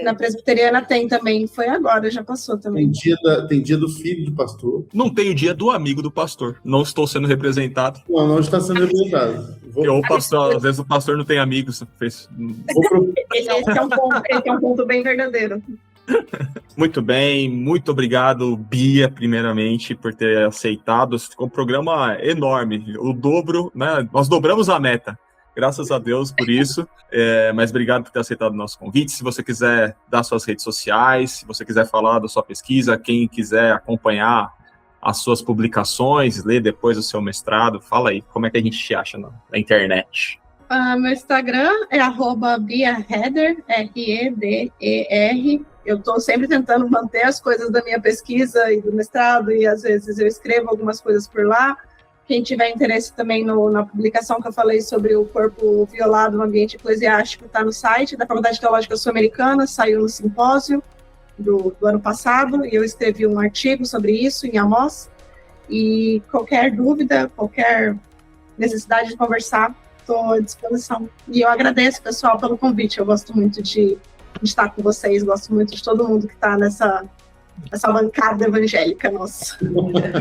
Na presbiteriana tem também, foi agora, já passou também. Tem dia do filho do pastor. Não tem o dia do amigo do pastor. Não estou sendo representado. Não está sendo representado. Às vezes o pastor não tem amigos. Esse é um ponto bem verdadeiro. Muito bem, muito obrigado, Bia, primeiramente, por ter aceitado. Ficou um programa enorme. O dobro, né? Nós dobramos a meta. Graças a Deus por isso, mas obrigado por ter aceitado o nosso convite. Se você quiser dar suas redes sociais, se você quiser falar da sua pesquisa, quem quiser acompanhar as suas publicações, ler depois o seu mestrado, fala aí, como é que a gente te acha na internet? Meu Instagram é @BiaHeder, REDER. Eu estou sempre tentando manter as coisas da minha pesquisa e do mestrado, e às vezes eu escrevo algumas coisas por lá. Quem tiver interesse também na publicação que eu falei sobre o corpo violado no ambiente eclesiástico, está no site da Faculdade Teológica Sul-Americana, saiu no simpósio do ano passado, e eu escrevi um artigo sobre isso em Amós, e qualquer dúvida, qualquer necessidade de conversar, estou à disposição. E eu agradeço, pessoal, pelo convite, eu gosto muito de estar com vocês, gosto muito de todo mundo que está nessa bancada evangélica nossa.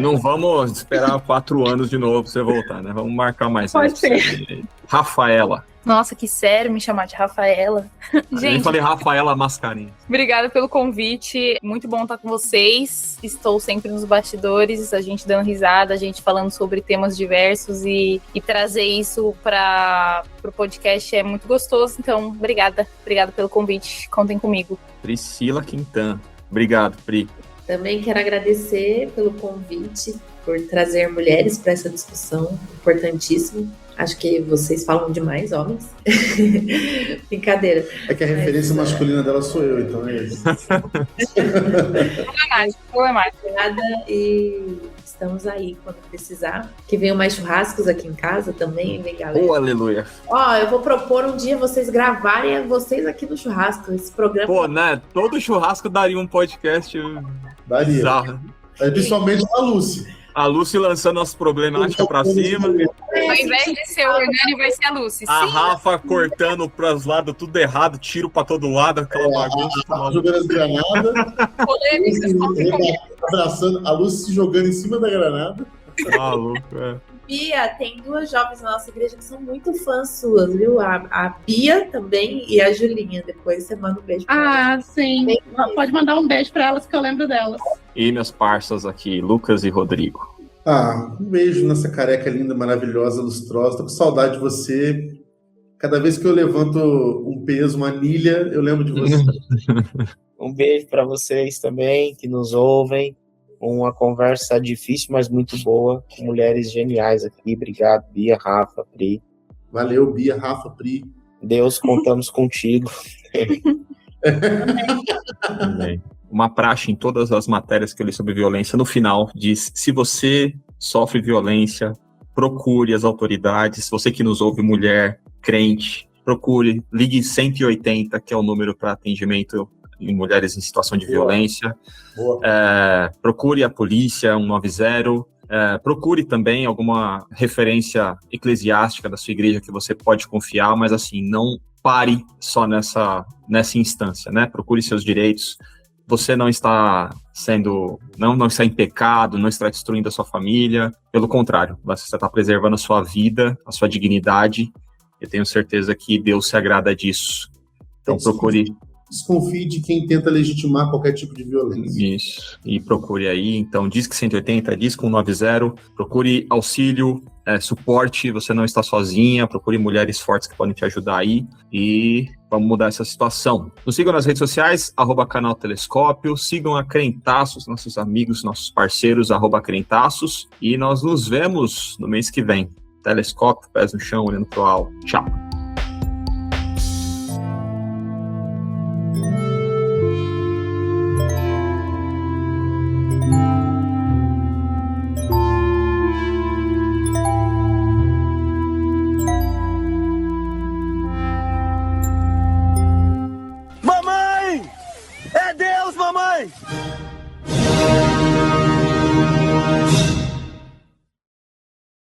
Não vamos esperar 4 anos de novo pra você voltar, né? Vamos marcar mais. Pode ser. Rafaela. Nossa, que sério me chamar de Rafaela. Gente, eu falei Rafaela Mascarenhas. Obrigada pelo convite. Muito bom estar com vocês. Estou sempre nos bastidores, a gente dando risada, a gente falando sobre temas diversos e trazer isso para o podcast é muito gostoso. Então, obrigada pelo convite. Contem comigo. Priscila Quintan. Obrigado, Pri. Também quero agradecer pelo convite, por trazer mulheres para essa discussão importantíssima. Acho que vocês falam demais, homens. Brincadeira. É que a referência masculina dela sou eu, então é isso. Problemático. Obrigada e estamos aí quando precisar. Que venham mais churrascos aqui em casa também, vem galera. Oh, aleluia. Ó, eu vou propor um dia vocês gravarem vocês aqui no churrasco, esse programa. Pô, né? Todo churrasco daria um podcast Daria. bizarro. Principalmente a Lúcia. A Lucy lançando as problemáticas pra cima. Ao invés de ser o Hernani, vai ser a Lucy. A Sim. Rafa cortando pros lados, tudo errado, tiro pra todo lado, aquela bagunça. Jogando as granadas. Polêmicas, contem comigo. Abraçando a Lúcia se jogando em cima da granada. Maluco, é. Bia, tem 2 jovens na nossa igreja que são muito fãs suas, viu? A Bia também e a Julinha. Depois você manda um beijo pra elas. Ah, sim. Pode mandar um beijo para elas que eu lembro delas. E meus parças aqui, Lucas e Rodrigo. Um beijo nessa careca linda, maravilhosa, lustrosa. Tô com saudade de você. Cada vez que eu levanto um peso, uma anilha, eu lembro de você. Um beijo para vocês também, que nos ouvem. Uma conversa difícil, mas muito boa, com mulheres geniais aqui. Obrigado, Bia, Rafa, Pri. Valeu, Bia, Rafa, Pri. Deus, contamos contigo. Também. Uma praxe em todas as matérias que eu li sobre violência, no final diz, se você sofre violência, procure as autoridades. Você que nos ouve, mulher, crente, procure, ligue 180, que é o número para atendimento em mulheres em situação de violência. Procure a polícia, 190. Procure também alguma referência eclesiástica da sua igreja que você pode confiar, mas assim, não pare só nessa instância, né? Procure seus direitos. Você não está não está em pecado, não está destruindo a sua família. Pelo contrário, você está preservando a sua vida, a sua dignidade. Eu tenho certeza que Deus se agrada disso. Então procure... Desconfie de quem tenta legitimar qualquer tipo de violência. Isso, e procure aí, então, Disque 180, Disque 190, procure auxílio, suporte, você não está sozinha, procure mulheres fortes que podem te ajudar aí, e vamos mudar essa situação. Nos sigam nas redes sociais, @canal Telescópio, sigam a Crentaços, nossos amigos, nossos parceiros, @Crentaços, e nós nos vemos no mês que vem. Telescópio, pés no chão, olhando pro alto. Tchau.